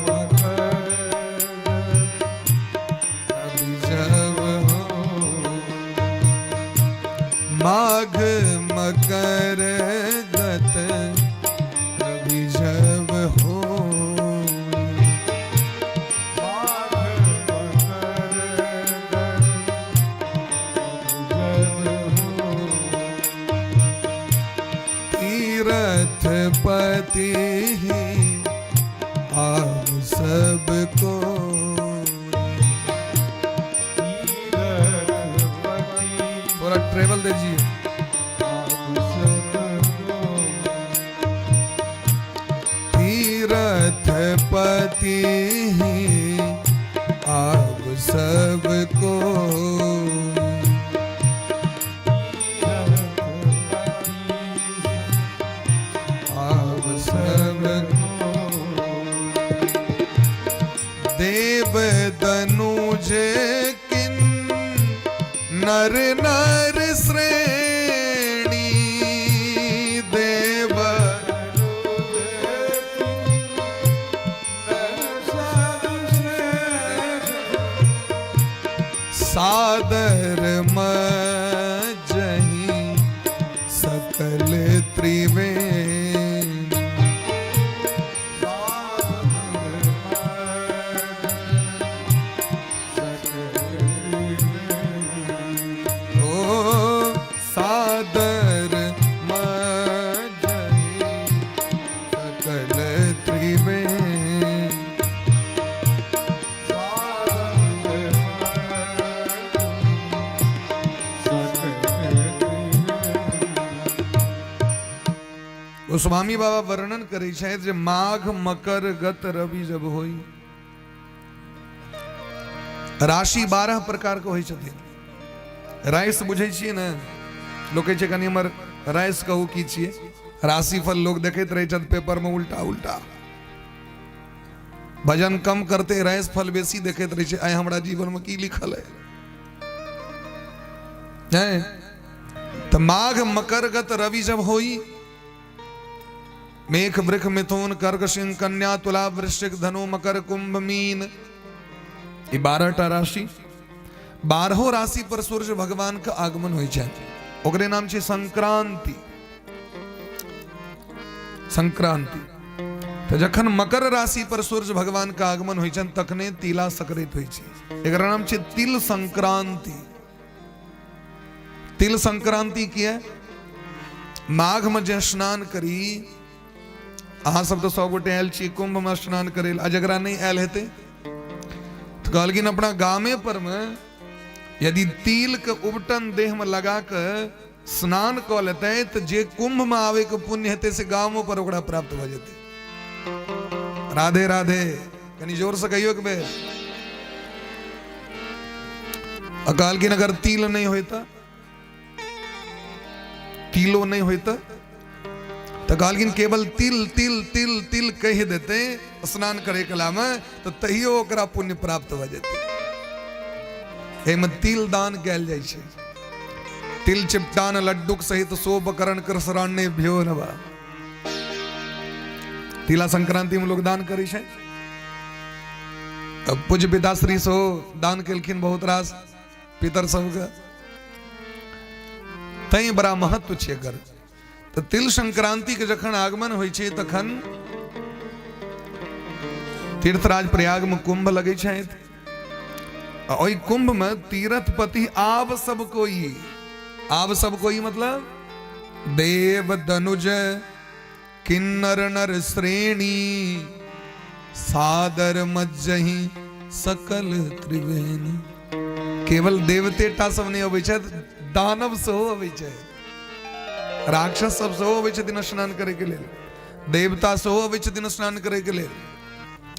मकर रवि जब हो, माघ मकर गत रवि जब हो, पति ही आप सबको, थोड़ा ट्रेवल दीजिए। तीरथ पति ही आप सबको, देव दनुज किन नर नर श्रेणी, देव सादर मजहि सकल त्रिवेणी, स्वामी बाबा वर्णन करे छै जे माघ मकर गत रवि जब होई। राशि 12 प्रकार के होई छथिन। राइस बुझै छियै ने, लोग कहै छै कनी हमर राइस कहू की छियै। राशिफल लोग देखैत रहै छथि पेपर में उल्टा उल्टा। भजन कम करते राइस फल बेसी देखैत रहै छै। आइ हमरा जीवन में की लिखल है तो माघ मकर गत रवि जब होई, मेघ वृष मिथुन कर्क सिंह कन्या तुला वृश्चिक धनु मकर कुंभ मीन, ये 12टा राशि। 12 राशि पर सूर्य भगवान का आगमन हो छै, ओकरे नाम छै संक्रांति। संक्रांति तो जखन मकर राशि पर सूर्य भगवान का आगमन हो छै तखने तिला संक्रांति हो छै। एकरा नाम छै तिल संक्रांति। तिल संक्रांति की है, माघ में जे स्नान करी, अहाँ सब तो 100 गोटे आयल छी कुंभ में स्नान करे, आ जकरा नहीं आयल हेते तो कहलखिन अपना गामे पर में यदि तिल के उबटन देह में लगा के स्नान क लेते तो जे कुंभ में आवे के पुण्य हेते से गामों पर ओकरा प्राप्त भ जेते। राधे राधे, कनी जोर से कहियो के बेर। कहलखिन अगर तिल नहीं होता, तिलो नहीं होता तो कहलखिन केवल तिल तिल तिल तिल कह देते स्नान करे कला में तो तहियो ओकरा पुण्य प्राप्त भ जेते। एमे तिल दान कैल जाइ छै। तिल चिपटान लड्डुक सहित शोभकरण कर शरण्य भ्यो नवा। तिला संक्रांति में लोग दान करे छै। अब पूज्य पिताश्री सो दान केलखिन बहुत रास पितर सबके, तई बड़ा महत्व छै। कर तो तिल संक्रांति के जखन आगमन होइ छै तखन तीर्थराज प्रयाग में कुंभ लगे छथि। ओई कुंभ में तीर्थपति आब सब कोई मतलब देव दनुज किन्नर नर श्रेणी सादर मज्जहि सकल त्रिवेणी। केवल देवते टा सब नहीं अबै छथि, दानव सेहो अबै छै, राक्षस सब सेहो अबै छथिन स्नान करे के लेल, देवता सेहो अबै छथिन स्नान करे के लेल,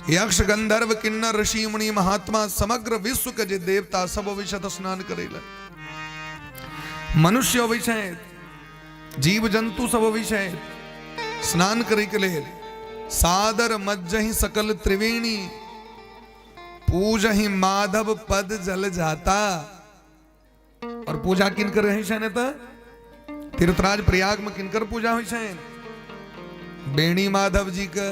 यक्ष गंधर्व किन्नर ऋषि मुनि महात्मा समग्र विश्व के जे देवता सब अबै छथि स्नान करे लेल। मनुष्य अबै छथि, जीव जंतु सब अबै छथि स्नान करे के लेल। सादर मज्जहि सकल त्रिवेणी पूजहि माधव पद जल जाता। और पूजा किनकर रही छन त तीर्थराज प्रयाग में किनकर पूजा हुई छन? बेणी माधव जी के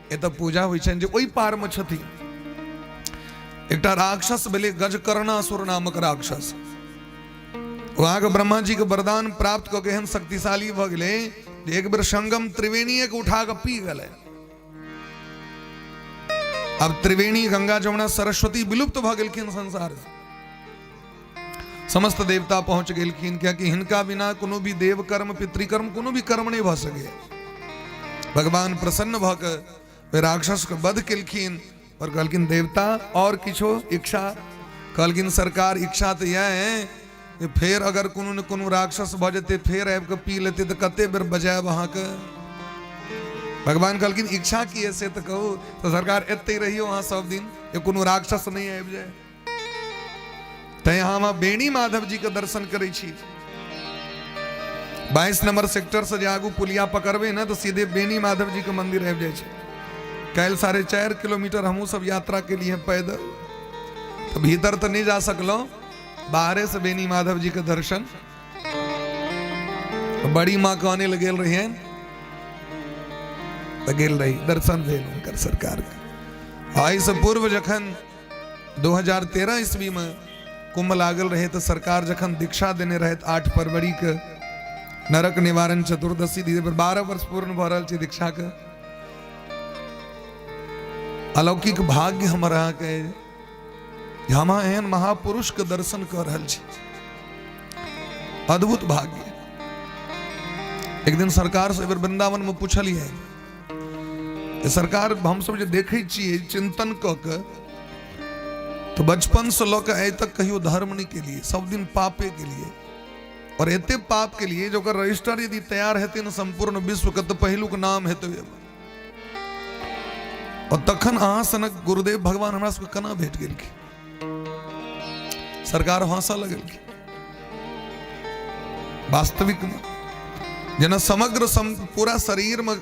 ए तो पूजा हुई छन जे ओई पार में छथि। एकटा राक्षस भेले गजकर्णासुर नामक राक्षस, वहां के ब्रह्मा जी के वरदान प्राप्त क के एहन शक्तिशाली भ गेले जे एक बेर संगम त्रिवेणी के उठा के पी गए। अब त्रिवेणी गंगा जमुना सरस्वती विलुप्त भ गेलखिन संसार से। समस्त देवता पहुंच गेलखिन, क्योंकि हिनका बिना कोनो भी देव कर्म पितृकर्म कोनो भी कर्म नहीं भ सके। भगवान प्रसन्न भ के राक्षस के वध केलखिन और कहलखिन देवता और किछो इच्छा? कहलखिन सरकार इच्छा तो यह है कि फेर अगर कोनो न कोनो राक्षस भ जेते फेर आबि के पी लेते तो कते बेर बजायब अहाँ के। भगवान कहलखिन इच्छा की है से तो कहू, तो सरकार एते रहियो अहाँ सब दिन, ये कोनो राक्षस नहीं आबि जाए। तै हम बेणी माधव जी के दर्शन करे छी। 22 नंबर सेक्टर से जे आगू पुलिया पकड़बे ना तो सीधे बेणी माधव जी के मंदिर आबि जाए छै। कल 4.5 किलोमीटर हमू सब यात्रा के लिए पैदल, तो भीतर तो नहीं जा सकलो, बाहरे से बेनी माधव जी के दर्शन। बड़ी माँ कहने लगे रही दर्शन भेल उनकर सरकार के। आई से पूर्व जखन 2013 ईस्वी में कुंभ लागल रहे तो सरकार जखन दीक्षा देने रहे 8 फरवरी के नरक निवारण चतुर्दशी, 12 वर्ष पूर्ण भ रहल छै दीक्षा के। अलौकिक भाग्य हमरा के हम एहन महापुरुष के दर्शन कर रहल छी, अद्भुत भाग्य। एक दिन सरकार से वृंदावन में पूछलिए, सरकार हम सब जे देखे छिए चिंतन क के तो बचपन से लऽ के आइ तक कहियो धर्म नहीं के लिए, सब दिन पापे के लिए, और एते पाप के लिए जो कर रजिस्टर यदि तैयार हेते न संपूर्ण विश्व के तो पहिलुक नाम हेते। और तखन अहाँ सनक गुरुदेव भगवान हमरा सबके केना भेट गेल की? सरकार हंसा लगल की वास्तविक में जेना समग्र पूरा शरीर में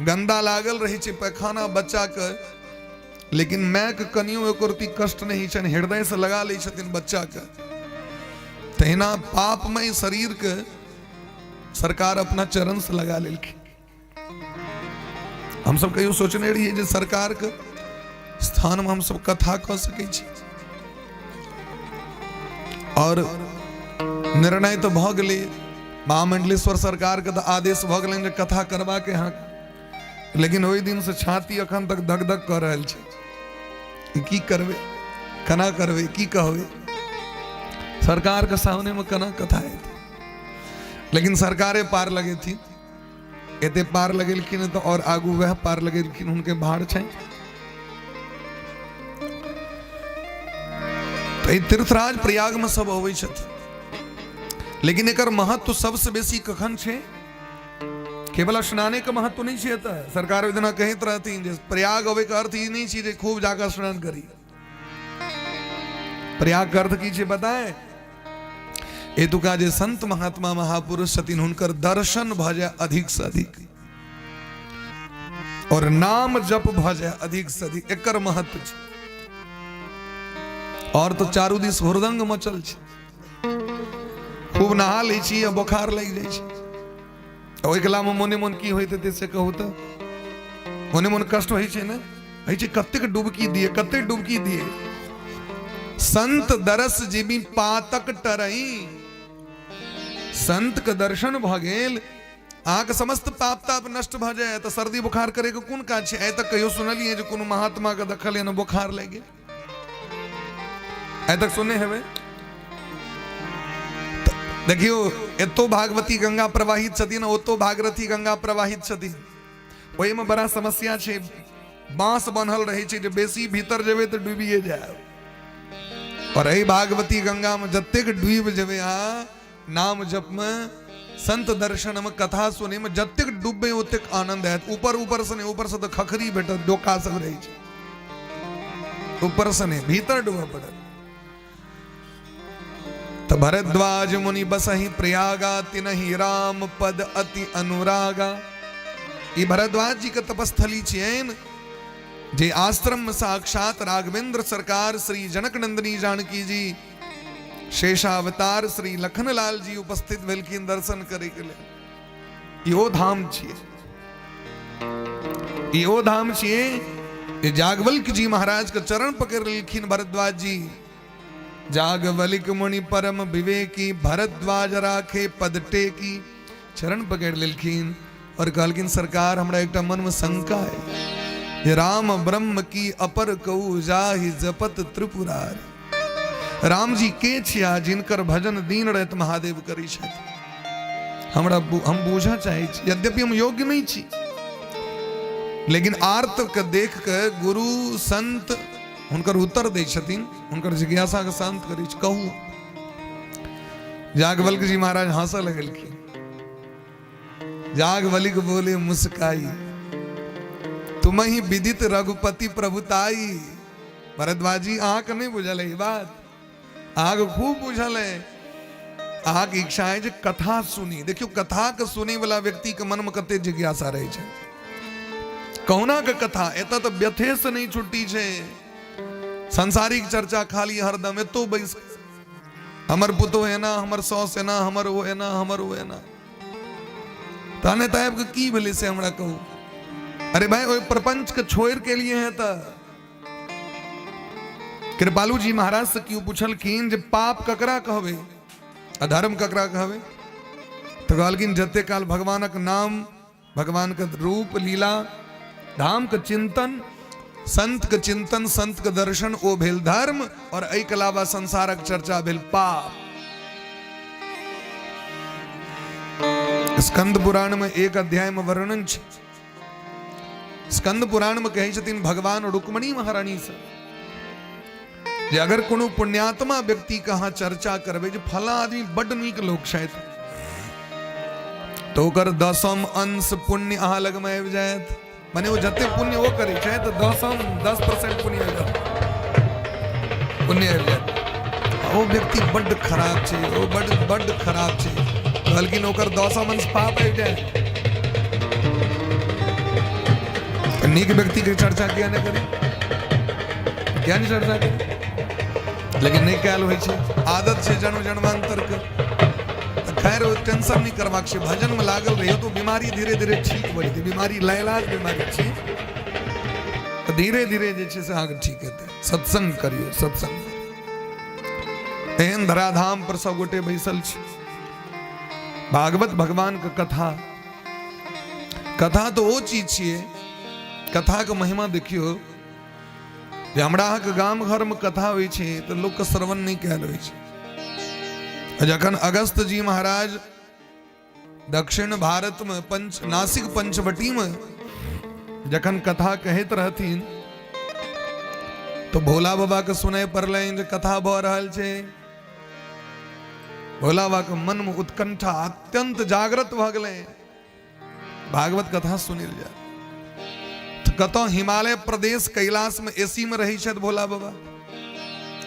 गंदा लागल रही छै पैखाना बच्चा के, लेकिन माय के कनियो एकोरती कष्ट नहीं छन, हृदय से लगा लै छथिन बच्चा के। तहिना पापमय शरीर के सरकार अपना चरण से लगा लेलखिन। हम सब कहियो सोचने रहिए जे सरकार के स्थान में हम सब कथा कह सकै छी, और निर्णय तो भ गेलै। महामंडलेश्वर सरकार के तो आदेश भ गेलनि जे कथा करबा के यहाँ, लेकिन ओहि दिन से छाती अखन तक धक धक कर रहल छै की करबे, केना करबे, की कहबे सरकार के सामने में केना कथा हेतै। लेकिन सरकारे पार लगे थी, एते पार लगेलखिन तो और आगू वह पार लगेलखिन, उनके भाड़ छै। तो तीर्थराज प्रयाग में सब अबै छथिन, लेकिन एकर महत्व सबसे बेसी कखन छै? केवल स्नाने के महत्व नहीं छै। सरकार ओहि दिना कहैत रहथिन जे प्रयाग अबै के अर्थ ई नहीं छै जे खूब जाकर स्नान करी। प्रयाग के अर्थ की छै बताए? एतुका जे संत महात्मा महापुरुष छथिन हुनकर दर्शन भ जाए अधिक से अधिक, और नाम जप भ जाए अधिक से अधिक, एकर महत्व छै। और तो चारू दिस हुरदंग मचल छै, खूब नहा लै छी आ बोखार लग जाए छै। ओहि कला में मोने मोन की होइत हेतै से कहू तो? मोने मोन कष्ट होइ छै ने, होइ छै कतेक डुबकी दिए, कतेक डुबकी दिए। संत दरस जीवी पातक टरई, संत के दर्शन भ गेल अहाँके समस्त पाप ताप नष्ट भ जाए तो सर्दी बुखार करे के कोन काज छै? आइ तक कहियो सुनलिए जे कोनो महात्मा के देखल न बुखार लग गेल? आइ तक सुने हेबै? देखियो एतो भागवती गंगा प्रवाहित छथिन, ओतो भागीरथी गंगा प्रवाहित छथिन। ओहि में बड़ा समस्या छै, बांस बनल रहे छै जे बेसी भीतर जेबै तो डूबिए जाए। और एहि भागवती गंगा में जतेक डूब जेबै अहाँ नाम जप में, संत दर्शन में, कथा सुने में, जतेक डूबे ओतेक आनंद है। ऊपर ऊपर से नहीं, ऊपर से तो खखरी भेटत, डोका सब रहे छै, ऊपर से नहीं भीतर डूबे पड़त। तो भरद्वाज मुनि बसहि प्रयागा, तिनहि राम पद अति अनुरागा। ये भरद्वाज जी के तपस्थली छियन, जे आश्रम में साक्षात राघवेंद्र सरकार श्री जनक नंदिनी जानकी जी, शेषावतार श्री लखनलाल जी उपस्थित भेलखिन दर्शन करे के लिए। इहो धाम छिए, इहो धाम छिए। जागवल्क जी महाराज के चरण पकड़ लेलखिन भरद्वाज जी। जागवलिक मुनि परम विवेकी, भरद्वाज राखे पद टेकी। चरण पकड़ लेलखिन और कहलखिन सरकार हमरा एकटा मन में शंका है, जे राम ब्रह्म की अपर कहू जाहि जपत त्रिपुरारी। राम जी के छिया जिनकर भजन दिन रात महादेव करी छथि? हमरा हम बूझा चाहे छी, यद्यपि हम योग्य नहीं छी, लेकिन आर्त के देख के गुरु संत हुनकर उत्तर दै छथिन, हुनकर जिज्ञासा के शांत करी। कहू। जागवल्क जी महाराज हंसऽ लगलखिन। जागवलिक बोले मुस्काई, तुम ही विदित रघुपति प्रभुताई। भरद्वाज जी अहाँ के नहीं बुझल है बात, अहाँ के खूब बुझल है। अहाँ की इच्छा है जे कथा सुनी। देखियो कथा के सुने वाला व्यक्ति के मन में कते जिज्ञासा रहे छै। कहुना के कथा एत तो व्यथे से नहीं छुट्टी छै। सांसारिक चर्चा खाली हरदम एतो बैस, हमर पुतो है ना, हमर सौस है ना, हमर वो है ना, हमर वो है ना। ताने तायब के की भेले से हमरा कहू। अरे भाई ओइ प्रपंच के छोड़ के लिए है त कृपालु जी महाराज से क्यों पूछलखिन जे पाप ककरा कहबे, अधर्म ककरा कहबे? तो कहलखिन जते काल भगवानक नाम, भगवान के रूप लीला, धाम के चिंतन, संत के चिंतन, संत के दर्शन, ओ भेल धर्म। और एहि के अलावा संसारक चर्चा भेल पाप। स्कंद पुराण में एक अध्याय में वर्णन छै। स्कंद पुराण में कहै छथिन भगवान रुक्मणी महारानी से, जे अगर कोनो पुण्यात्मा व्यक्ति के अहाँ चर्चा करबे जे फला आदमी बड नीक लोक छथि, तो ओकर 10म अंश पुण्य अहाँ लग में आबि जायत। माने वो जते पुण्य वो करे छै तो 10% पुण्य आबि जायत, पुण्य आबि जायत। वो व्यक्ति बड खराब छै, वो बड खराब छै, बल्कि ओकर 10म अंश पाप आबि जायत। नीक व्यक्ति के चर्चा किया नहीं करी, क्या नहीं चर्चा करी? लेकिन नहीं कल हो, आदत से जन्म जन्मांतर के। खैर टेंशन नहीं करवाक छै, भजन में लागल रहियो तो बीमारी धीरे धीरे ठीक हो जेतै। बीमारी लाइलाज बीमारी छी, तो धीरे धीरे जे छै से अहाँके ठीक हेतै। सत्संग करियो, सत्संग। एहन धराधाम पर सब गोटे बैसल छी। भागवत भगवान के कथा, कथा तो वो चीज छियै, कथा के महिमा देखियो। जे हमरा के गाम घर में कथा होइ छै तो लोग के श्रवण नहीं कयल होइ छै। जखन अगस्त जी महाराज दक्षिण भारत में नासिक पंचवटी में जखन कथा कहत रहथिन, तो भोला बाबा के सुनाई पड़लनि जे कथा भ रहल छै। भोला बाबा के मन में उत्कंठा अत्यंत जागृत भ गेलै, भागवत कथा सुनिल जाय। कतो हिमालय प्रदेश कैलाश में एसी में रही छथि भोला बाबा,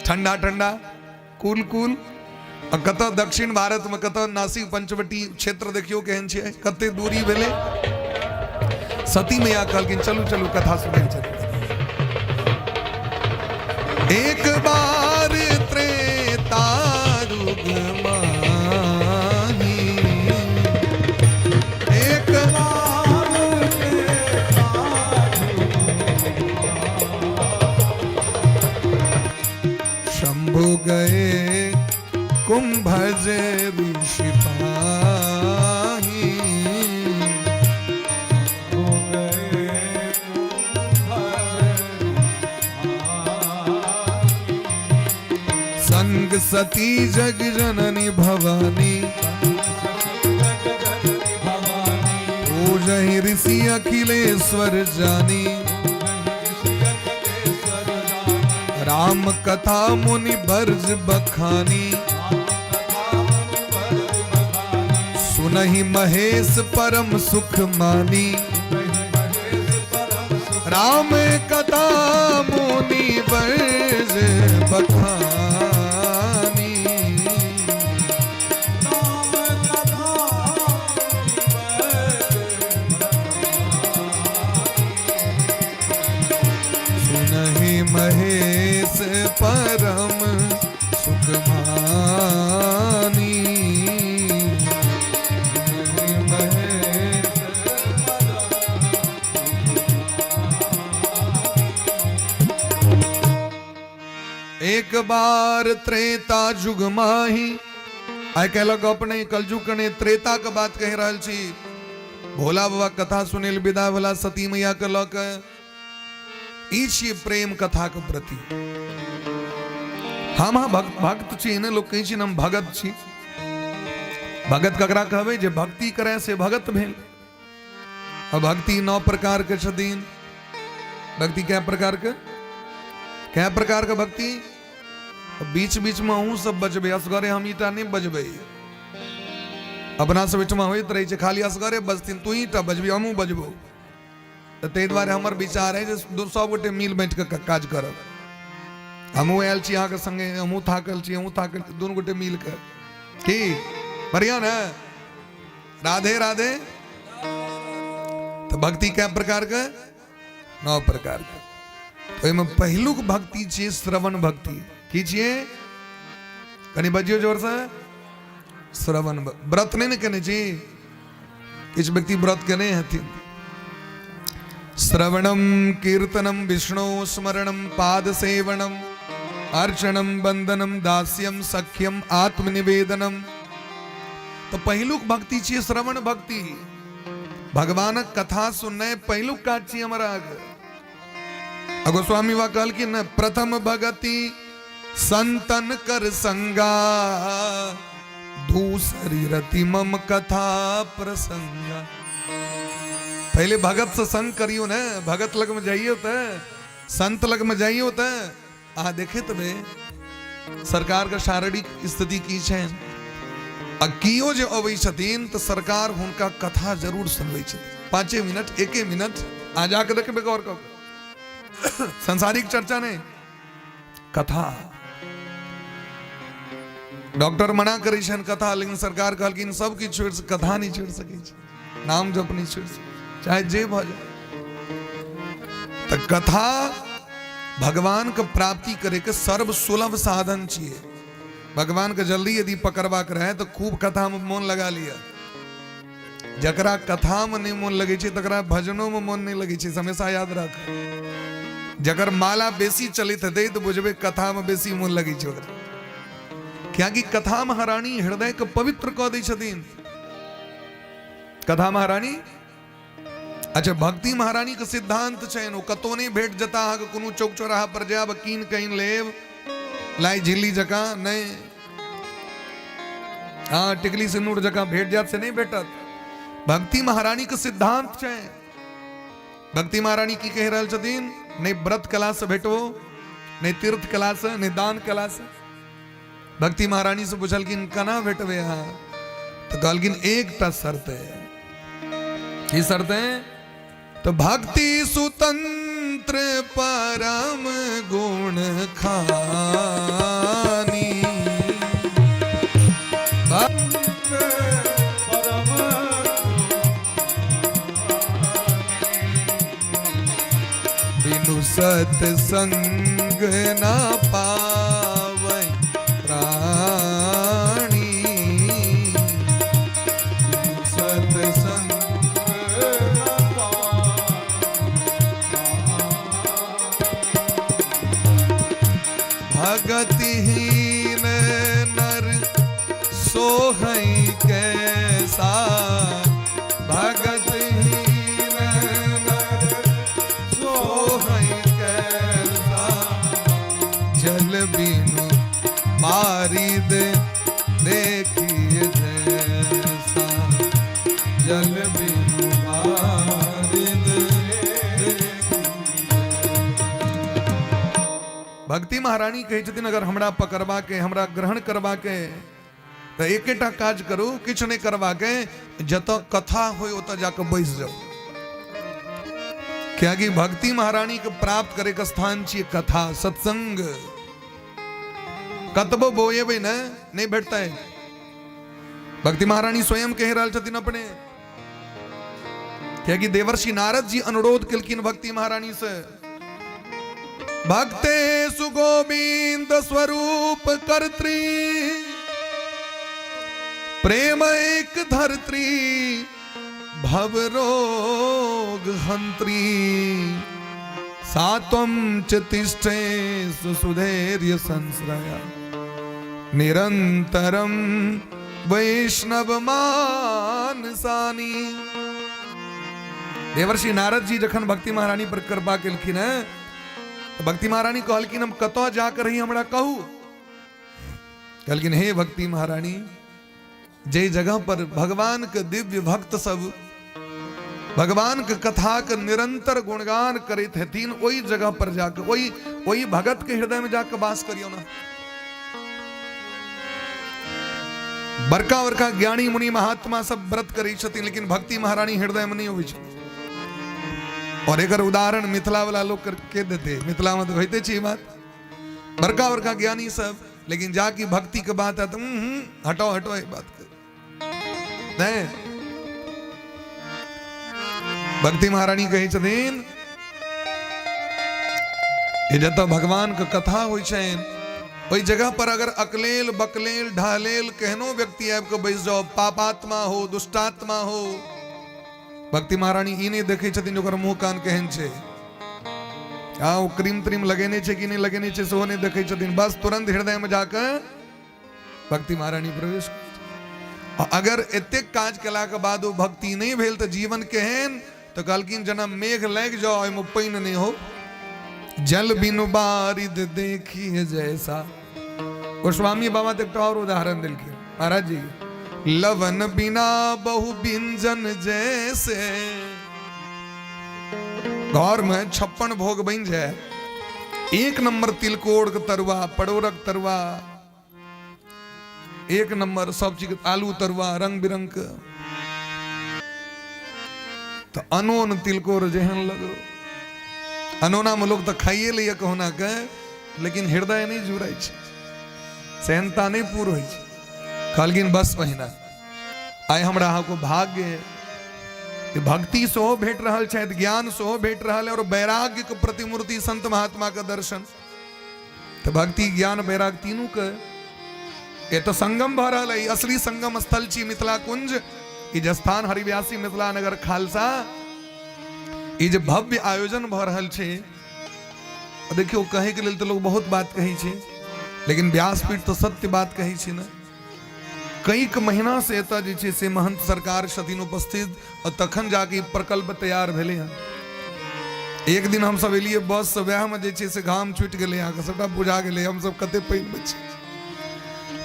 ठंडा ठंडा कूल कूल। और कतो दक्षिण भारत में, कतो नासिक पंचवटी क्षेत्र देखियो केहन छै, कते दूरी भेले। सती मैया कहलखिन चलू चलू कथा सुनै छथि। एक बार त्रेता युग माही, एक शंभु गए कुंभज ऋषि पाही। सती जग जननी भवानी, पूजहि ऋषि अखिलेश्वर जानी, राम कथा मुनि बर्ज बखानी, सुनहि महेश परम सुख मानी, राम कथा मुनि बर्ज बखानी। सुनहि महेश परम सुख मानी, सुनहि महेश एक बार त्रेता जुग माही। आय कहलक अपने कलजुग ने त्रेता के बात कह रहल छी। भोला बाबा कथा सुनिल विदा भला सती मैया कहलक ई छी प्रेम कथा के प्रति। हम भक्त छी ने लोग कहै छी हम भगत छी। भगत ककरा कहबै जे भक्ति करे से भगत भेल। और भक्ति 9 प्रकार के छथिन। भक्ति क्या प्रकार के भक्ति। बीच बीच में अहूँ सब बजबे, असगरे हम ईटा नहीं बजबे। अपना से बीच में होइत रही खाली असगरे बजथिन, तू ईटा बजबी हमहूँ बजबो। तो ते दुआरे हमर विचार है जे 200 गोटे मिल बैठ के काज करब। हमहूँ आयल छी अहाँके संगे, हमहूँ थाकल छी, दुनू गोटे मिल के की बढ़िया ना। राधे राधे। तो भक्ति क्या प्रकार के 9 प्रकार के। तो एहिमे पहिलुक भक्ति छियै श्रवण भक्ति। की छियै कनी बजियो जोर से। श्रवण व्रत नहीं केने छी, किछु व्यक्ति व्रत केने हथिन। श्रवणम कीर्तनम विष्णु स्मरणम पाद सेवनम अर्चनम बंदनम दास्यम सख्यम आत्मनिवेदनम। तो पहिलुक भक्ति छियै श्रवण भक्ति। भगवानक कथा सुनने पहिलुक काज छियै हमरा आगे। गोस्वामी वा कहल कि न प्रथम भगति संतन कर संगा, दूसरी रति मम कथा प्रसंगा। पहले भगत से संग करियो न, भगत लग में जाइयो त, संत लग में जाइयो त। आ देखे तबे सरकार का शारीरिक स्थिति की छै। आ कियो जे अबै छथिन त सरकार हुनका कथा जरूर सुनबै छथिन। 5 मिनट 1 मिनट आ जाके देखबे गौर कर। संसारिक चर्चा नहीं, कथा। डॉक्टर मना करी छन कथा, लेकिन सरकार कहलकिन सब की छोड़ कथा नहीं छोड़ सके, नाम जप नहीं छोड़ सके, चाहे जे भ जाए। तो कथा भगवान के प्राप्ति करे के सर्व सुलभ साधन छिए। भगवान के जल्दी यदि पकड़वा के रहे तो खूब कथा में मन लगा लिया। जकरा कथा में नहीं मन लगे छे तकरा भजनों में मन नहीं लगे छे, हमेशा याद रख। जगर माला बेसी चलित है तो बुझबे कथा में बेसी मन लगी छे। क्या कि कथा महारानी हृदय के पवित्र कऽ दै छथिन। कथा महारानी। अच्छा भक्ति महारानी के सिद्धांत छैन, ओ कतो नहीं भेट जता अहाँ के कोनो चौक चौराहा पर जाब कीन कहीं लेब लाई झिल्ली जका नहीं। हाँ टिकली सिंदूर जका भेट जात से नहीं भेटत। भक्ति महारानी के सिद्धांत छै। भक्ति महारानी की कह रहल छथिन, नहीं व्रत कला से भेटबो, नहीं तीर्थ कला से, नहीं दान कला से। भक्ति महारानी से पूछलकिन कना भेटबे अहाँ, तो कहलकिन एकटा शर्त है। की शर्त है? तो भक्ति सुतंत्र परम गुण खानी। बिनु सत्संग ना पावै प्राणी। सत्संग ना भगतिहीन नर सोहै कैसा। भगतिहीन नर सोहै कैसा। जल बिनु मारी भक्ति महारानी कहे छथिन अगर हमरा पकड़वा के हमरा ग्रहण करवा के तो एकेटा काज करू, किछ नहीं करवा के जत कथा हो ओत जाकर बैस जाओ। क्या कि भक्ति महारानी के प्राप्त करे का स्थान चाहिए कथा सत्संग। कतबो बोएबे न नहीं भेटता है। भक्ति महारानी स्वयं कह रहल छथिन अपने, क्या कि देवर्षि नारद जी अनुरोध कलकिन भक्ति महारानी से, भक्ते सुगोविंद स्वरूप कर्त्री प्रेम एक धरत्री भवरोग हंत्री सात्वं च तिष्ठे सुधैर्य संश्रया निरंतरम वैष्णव मानसानी। देवर्षि नारद जी जखन भक्ति महारानी पर कृपा केलखिन है, भक्ति महारानी कहलकिन हम कतो जाकर ही हमरा कहू। कहलकिन हे भक्ति महारानी, जे जगह पर भगवान के दिव्य भक्त सब भगवान के कथा के निरंतर गुणगान करत हथिन, वही जगह पर जाकर वही भगत के हृदय में जाकर वास करियो ना। बड़का बड़का ज्ञानी मुनि महात्मा सब व्रत करी छथिन, लेकिन भक्ति महारानी हृदय में नहीं होई छै। और एक उदाहरण मिथिला वाला लोग करके देते, मिथिला में तो होते छी बात, बड़का बड़का ज्ञानी सब, लेकिन जाकी भक्ति के बात है तो हटो हटो ये बात कर नहीं। भक्ति महारानी कहे छथिन जत भगवान के कथा होई छन वही जगह पर अगर अकलेल बकलेल ढालेल कहनो व्यक्ति आब के बैस जाओ, पापात्मा हो दुष्टात्मा हो, भक्ति महारानी ई नहीं देखे छथिन ओकर मुंह कान केहन छे, आओ क्रीम त्रीम लगेने छे कि नहीं लगेने छे सेहो नहीं देखे छथिन, बस तुरंत हृदय में जाकर भक्ति महारानी प्रवेश। अगर एते काज केला के बाद वो भक्ति नहीं भेल तो जीवन केहन, तो कहलकिन जना मेघ लग जाओ ओइमे पानि नहीं हो, जल बिनु बारिद देखिए जैसा। गोस्वामी बाबा तो एक और उदाहरण दिलखिन महाराज जी, लवन बिना बहु व्यंजन जैसे, घर में 56 भोग बन जाए, एक नंबर तिलकोड़ के तरुआ, पड़ोरक तरुआ, एक नंबर सब चीज, आलू तरुआ रंग बिरंग के, तो अनोन तिलकोर जेहन लगो। अनोना में लोग तो खाइए लिया कहना के, लेकिन हृदय नहीं जुड़ाई छे, सहनता नहीं पूर होई छे। कहलकिन बस पहिना आइ हमरा को भाग्य कि भक्ति सेहो भेट रहल छे, ज्ञान सेहो भेट रहल है, और वैराग्य के प्रतिमूर्ति संत महात्मा का दर्शन। तो भक्ति ज्ञान वैराग तीनों के ये तो संगम भ रहल है। असली संगम स्थल छी मिथिला कुंज, ई जे स्थान हरिव्यासी मिथिला नगर खालसा, ई जे भव्य आयोजन भ रहल छे। देखियो कहे के लेल तो लोग बहुत बात कही छे, लेकिन व्यासपीठ तो सत्य बात कही छे ना। कई महीना से एतऽ जे छे से महंत सरकार छथिन उपस्थित, और तखन जाके प्रकल्प तैयार भेले हैं। एक दिन हम सब एलिए बस से, वह में जे छे से घाम छूट गेले, यहाँ सबटा बुझा गेले, हम सब कते पानि बचे।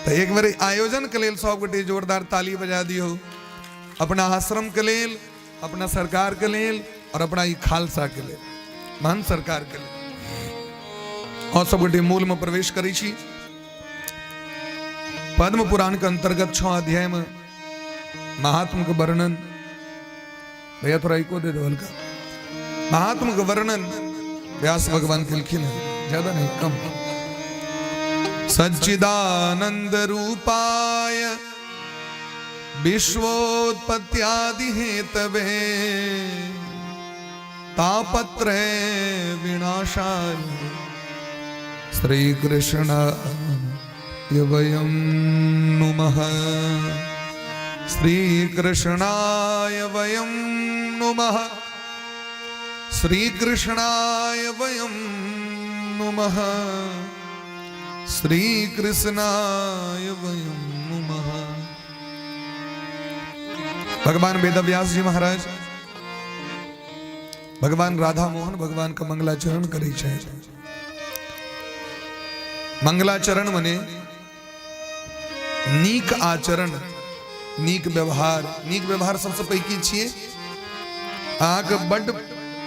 तो एक बार आयोजन के लेल सब गोटे जोरदार ताली बजा दियो, अपना आश्रम के लेल, अपना सरकार के लेल, और अपना ई खालसा के लेल, महंत सरकार के लेल। और सब गोटे मूल में प्रवेश करी छी। पद्म पुराण के अंतर्गत 6 अध्याय में महात्म के वर्णन, भैया थोड़ा इको दे दो हल्का, महात्म के वर्णन व्यास भगवान के लिखिन है, ज्यादा नहीं कम। सच्चिदानंद रूपाय विश्वोत्पत्त्यादि हेतवे तापत्रय विनाशाय श्री कृष्णाय वयं नुमः। श्री कृष्णाय वयं नुमः। श्री कृष्णाय वयं नुमः। श्री कृष्णाय वयं नुमः। भगवान वेदव्यास जी महाराज भगवान राधा मोहन भगवान का मंगलाचरण करे छे। मंगलाचरण मने नीक आचरण, नीक व्यवहार। नीक व्यवहार सबसे पैकी छिए। अहाँके बड़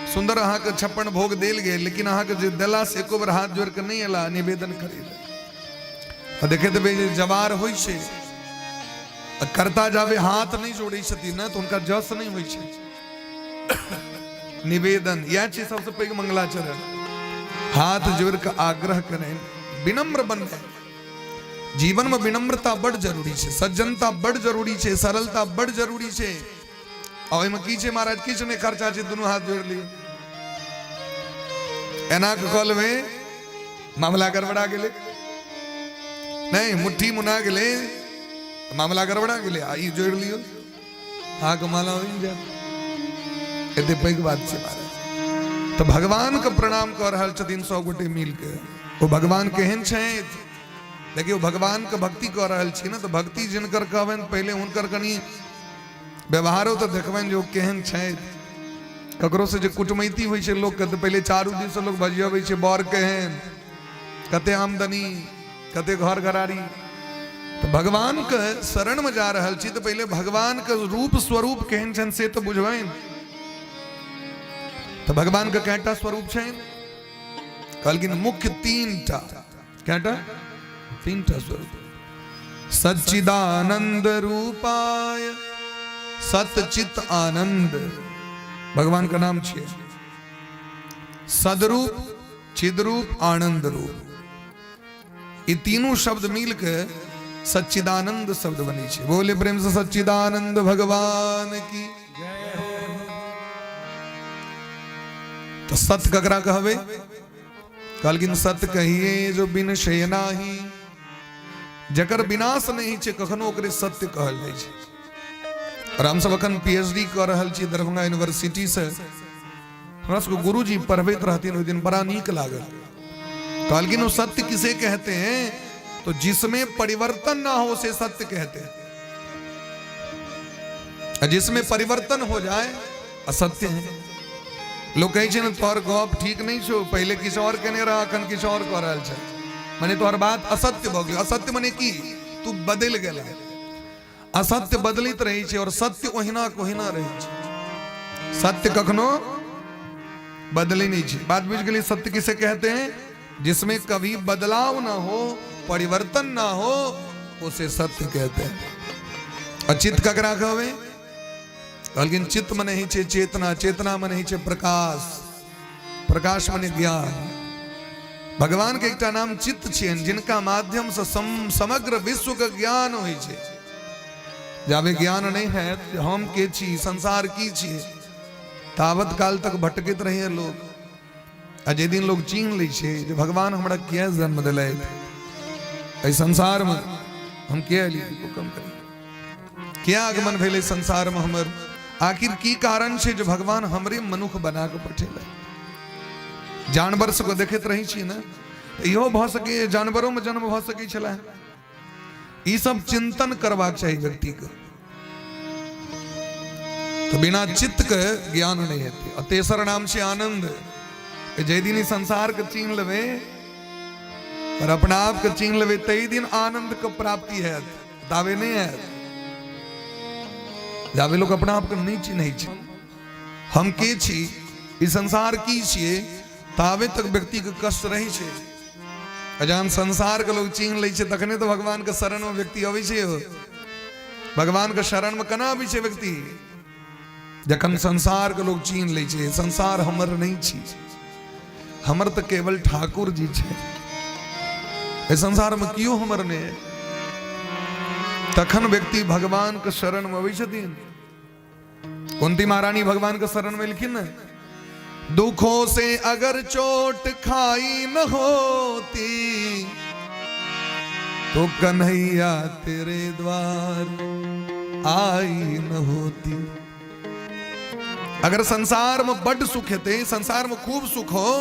सुंदर अहाँ के 56 भोग देल गए, लेकिन अहाँ के जे देला से एको बार हाथ जोड़ के नहीं अला निवेदन करे। और देखे तो भाई जवार होइ छे करता जावे हाथ नहीं जोड़े छथिन ना तो उनका जस नहीं होइ छे। निवेदन यह चीज सबसे पैघ मंगलाचरण, हाथ जोड़ के आग्रह करें, विनम्र बने। जीवन में विनम्रता बड़ जरूरी है, सज्जनता बड़ जरूरी है, सरलता बड़ जरूरी है। और एहिमे की छै महाराज, किछ नहीं खर्चा छै, दोनों हाथ जोड़ लियो। एना के कॉल में मामला गड़बड़ा गेले, नहीं मुट्ठी मुना गेले, मामला गड़बड़ा गेले, आई जोड़ लियो, हाँ कमाला हो जा। एते पैघ बात छै महाराज। तो भगवान के प्रणाम कर रहल छथिन 100 गोटे मिल के। वो भगवान केहन छथि, देखिए वो भगवान के भक्ति कर रहल छी ना, तो भक्ति जिनकर कहबनि पहले हुनकर कनी व्यवहारो तो देखबनि जो केहन छथि। ककरो से जे कुटमैती होइ छै लोग के, तो पहले चारू दिन से लोग बजियाबै छै बर केहन, कते आमदनी, कते घर घरारी। तो भगवान के शरण में जा रहल छी तो पहले भगवान के रूप स्वरूप केहन छन से तो बुझबनि। तो भगवान के कैटा स्वरूप छन, कहलखिन मुख्य 3टा, कैटा 3टा स्वरूप। सच्चिदानंद रूपाय सतचित आनंद भगवान का नाम छे। सदरूप, चिदरूप, आनंद रूप, ये तीनों शब्द मिल के सच्चिदानंद शब्द बनी छे। बोले प्रेम से सच्चिदानंद भगवान की। तो सत ककरा कहवे, कहलखिन सत कहिए जो बिन शय नाही, जकर विनाश नहीं छे कखनो ओकरे सत्य कहल जाय छे। और हम सब अखन पीएचडी कर रहल छी दरभंगा यूनिवर्सिटी से। हमरा सबके गुरुजी पढ़बैत रहथिन, ओहि दिन बड़ा नीक लागल। कहलखिन वो सत्य किसे कहते हैं, तो जिसमें परिवर्तन ना हो उसे सत्य कहते हैं, जिसमें परिवर्तन हो जाए असत्य है। लोग कहे छे ना तोहर गप ठीक नहीं छो, पहले किछु और कहने रहा अखन किछु और कह रहल छै, माने तोहर बात असत्य भ गेल। असत्य माने की, तू बदल गेल। असत्य बदलित रही छे और सत्य ओहिना के ओहिना रही छे। सत्य कखनो बदले नहीं छे। बात बुझ गेली। सत्य किसे कहते हैं, जिसमें कभी बदलाव ना हो, परिवर्तन ना हो, उसे सत्य कहते हैं। अचित ककरा कहवे, कहलखिन चित्त मने ही छे चेतना, चेतना मने ही छे प्रकाश, प्रकाश मने ज्ञान। भगवान के एकटा नाम चित्त छियन, जिनका माध्यम से समग्र विश्व के ज्ञान होइ छे। जाबे ज्ञान नहीं है तो हम के छी, संसार की छिए, तावत काल तक भटकैत रहिए लोग। आ जे दिन लोग चीन लै छे जे भगवान हमरा किया जन्म दिले, एहि संसार में हम किया एलिए, हुक्म करी किया आगमन भेले संसार में हमर, आखिर की कारण छे जो भगवान हमरे मनुख बना के पठेले। जानवर सबको देखैत रही छी ना, इहो भ सके जानवरों में जन्म भ सके छला। ये सब चिंतन करवाक चाहिए व्यक्ति को। तो बिना चित्त के ज्ञान नहीं हेते। और तेसर नाम छे आनंद। जे दिन संसार के चीन लेवे और अपना आप के चीन लेवे, तई दिन आनंद के प्राप्ति है, दावे नहीं है। जावे लोग अपना आप के नहीं चिन्है छै, हम के छी, इस संसार की छिए, तावे तक व्यक्ति के कष्ट रही छे। अजान संसार के लोग चीन लै छे तखने तो भगवान के शरण में व्यक्ति अबै छे। भगवान के शरण में केना अबै छे व्यक्ति, जखन संसार के लोग चीन लै छे। संसार हमर नहीं छी, हमर तो केवल ठाकुर जी छे। इस संसार में कियो हमर ने, तखन व्यक्ति भगवान के शरण में अबै छथिन। कुंती महारानी भगवान के शरण में लिखिन न, दुखों से अगर चोट खाई न होती तो कन्हैया तेरे द्वार आई न होती। अगर संसार में बड़ सुख हेते, संसार में खूब सुख हो,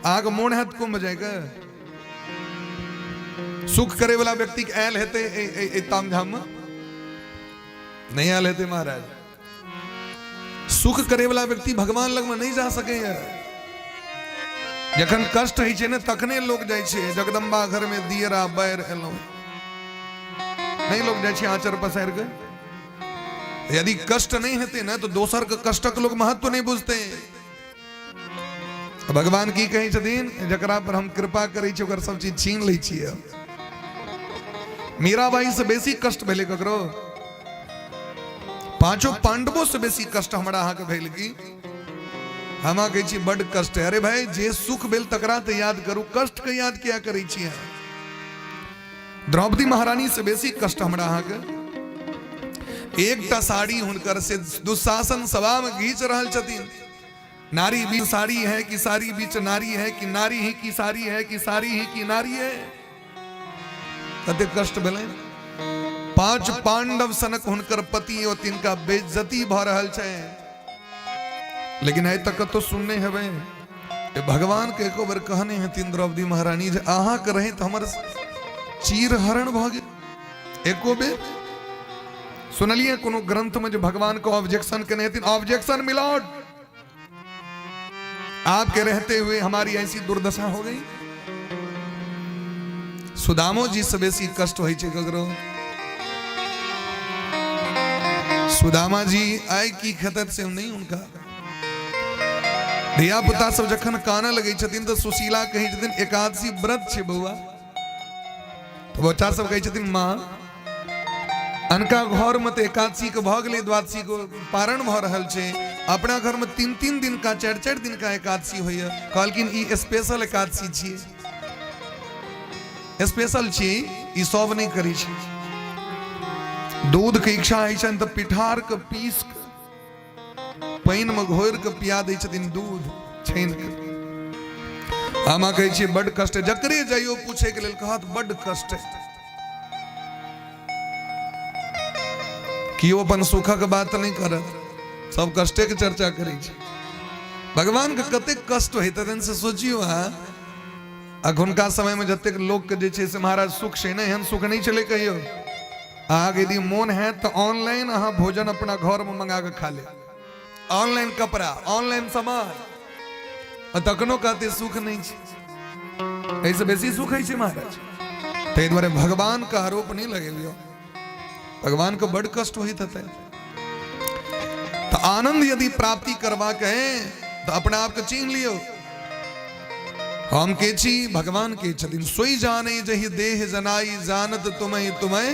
आग मोड़ है कुंभ जाएगा। सुख करे वाला व्यक्ति के ऐल हेते तामझाम नहीं आल हेते महाराज। सुख करे वाला व्यक्ति भगवान लग में नहीं जा सके। जखन कष्ट है न तखने लोग जाय छे, जगदम्बा घर में दियरा बैर एलो, नहीं लोग जाय छे आचर पसार के। यदि कष्ट नहीं हेते न तो दोसर के कष्टक लोग महत्व नहीं बुझते। भगवान की कही छथिन जकरा पर हम कृपा करै छी ओकर सब चीज छीन लै छियै। मीराबाई से बेसी कष्ट भेलै ककरो? पांचों पांडवों से बेसी कष्ट हमरा अहाँ के भेल की? हम कहै छी बड़ कष्ट है। अरे भाई जे सुख भेल तकरा ते याद करू, कष्ट के याद किया करै छी अहाँ? द्रौपदी महारानी से बेसी कष्ट हमरा अहाँ के। एकटा साड़ी हुनकर से दुशासन सभा में घींच रहल छथिन। नारी बीच साड़ी है कि साड़ी बीच नारी है, कि नारी ही की साड़ी है, कि साड़ी ही की नारी है। कते कष्ट भेलै। 5 पांडव सनक हुनकर पति और तिनका बेइज्जती भ रहल छै, लेकिन आइ तक तो सुनने हेबै भगवान के एको बेर कहने हथिन द्रौपदी महारानी जे अहाँ के रहे तो हमर चीर हरण भ गेल। एको बेर सुनलिए कोनो ग्रंथ में जो भगवान को ऑब्जेक्शन करने हथिन? ऑब्जेक्शन मिलॉर्ड, आपके रहते हुए हमारी ऐसी दुर्दशा हो गई। सुदामो जी से बेसी कष्ट होइ छै ककरो? सुदामा जी आइ की खतत से नहीं उनका धिया पुता सब जखन कानऽ लगै छथिन तो सुशीला कहै छथिन एकादशी व्रत छै बौआ। तो बच्चा सब कहै छथिन माँ अनका घर में तो एकादशी के भ गेलै, द्वादशी को पारण भ रहल छै, अपना घर में 3-3 दिन का 4-4 दिन का एकादशी होइए। कहलकिन ई स्पेशल एकादशी छियै, स्पेशल छियै, ई सब नहीं करै छै। दूध के इच्छा होइ छनि तऽ पिठार के पीस के पानि में घोर के पिया दै छथिन, दूध छानि के। हम कहै छियै बड कष्ट है। जकरे जाइयो पूछे के लेल कहत बड कष्ट है। कियो अपन सुखक बात नहीं करत, सब कष्टे के चर्चा करै छै। भगवान के कते कष्ट होइत हेतनि से सोचियो अहाँ। अखुनका समय में जतेक लोग के जे छै से महाराज सुख छै ने, एहन सुख नहीं चले कहियो। अहाँ यदि मोन है तो ऑनलाइन अहाँ भोजन अपना घर में मंगा के खा ले, ऑनलाइन कपड़ा, ऑनलाइन सामान, तखनो कहते सुख नहीं छै। ऐसे बेसी सुख है महाराज। ताहि दुआरे भगवान का आरोप नहीं लगेलियो, भगवान को बड़ कष्ट होइत हेतै। तो आनंद यदि प्राप्ति करवा के तो अपने आप के चिन्ह लियो। हम के छी भगवान के छथिन। सोई जाने जही देह जनाई, जानत तुम्हें तुम्हें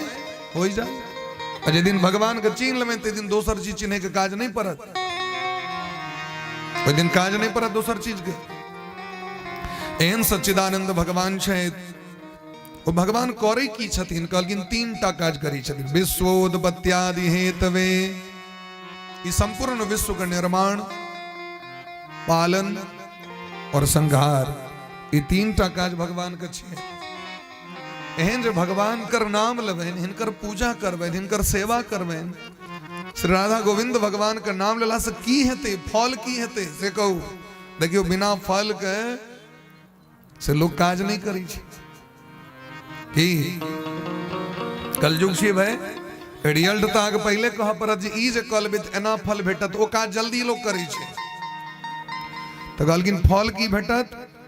हो जाए। जे दिन भगवान के चिन्ह लेमे ते दिन दोसर चीज चिन्हे के काज नहीं पड़त, ओइ दिन काज नहीं पड़त दोसर चीज के। एहन सच्चिदानंद भगवान छै। ओ भगवान करै की छथिन? कहलखिन 3टा काज करै छथिन। विश्वोत्पत्त्यादि हेतवे, ई संपूर्ण विश्व के निर्माण, पालन और संहार, ई 3टा काज भगवान के छै। एहन जे भगवान कर नाम लेबनि, हिनकर पूजा करबनि, हिनकर सेवा करबनि। श्री राधा गोविंद भगवान के नाम लेला से की हेतै, फल की हेतै से कहू। देखियो बिना फल के से लोग काज नहीं करै छै की? कलयुग छै भाई। रिजल्ट तो आगे पहले कह पड़त जे ई जे कलबे त एना फल भेटत, ओ काज जल्दी लोग करै छै। तो कहलखिन फल की भेटत?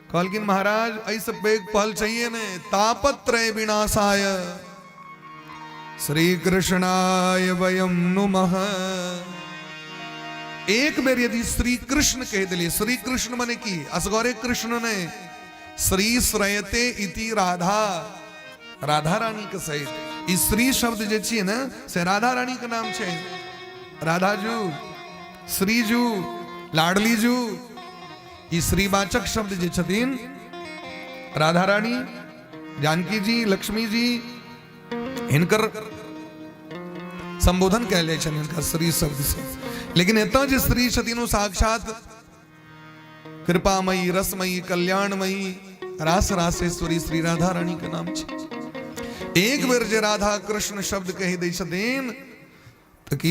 कहलखिन महाराज ऐसे पैघ फल चाहिए ने, तापत्रय विनाशाय श्री कृष्णाय वयम नुमः। एक बेर यदि श्री कृष्ण कह दिलिए, श्री कृष्ण माने की? असगरे कृष्ण ने, श्री श्रयते इति राधा, राधा रानी के सहित। ई श्री शब्द जे छियै ने से राधा रानी के नाम छै। राधाजू, श्रीजू, लाडलीजू, ई श्रीवाचक शब्द जे छथिन, राधा रानी, जानकी जी, लक्ष्मी जी, हिनकर संबोधन कयल जाइ छनि हिनका श्री शब्द से। लेकिन एतऽ जे श्री छथिन ओ साक्षात कृपामयी, रसमयी, कल्याणमयी, रास रासेश्वरी श्री राधा रानी के नाम छै। एक बेर जे राधा कृष्ण शब्द कहि दै छथिन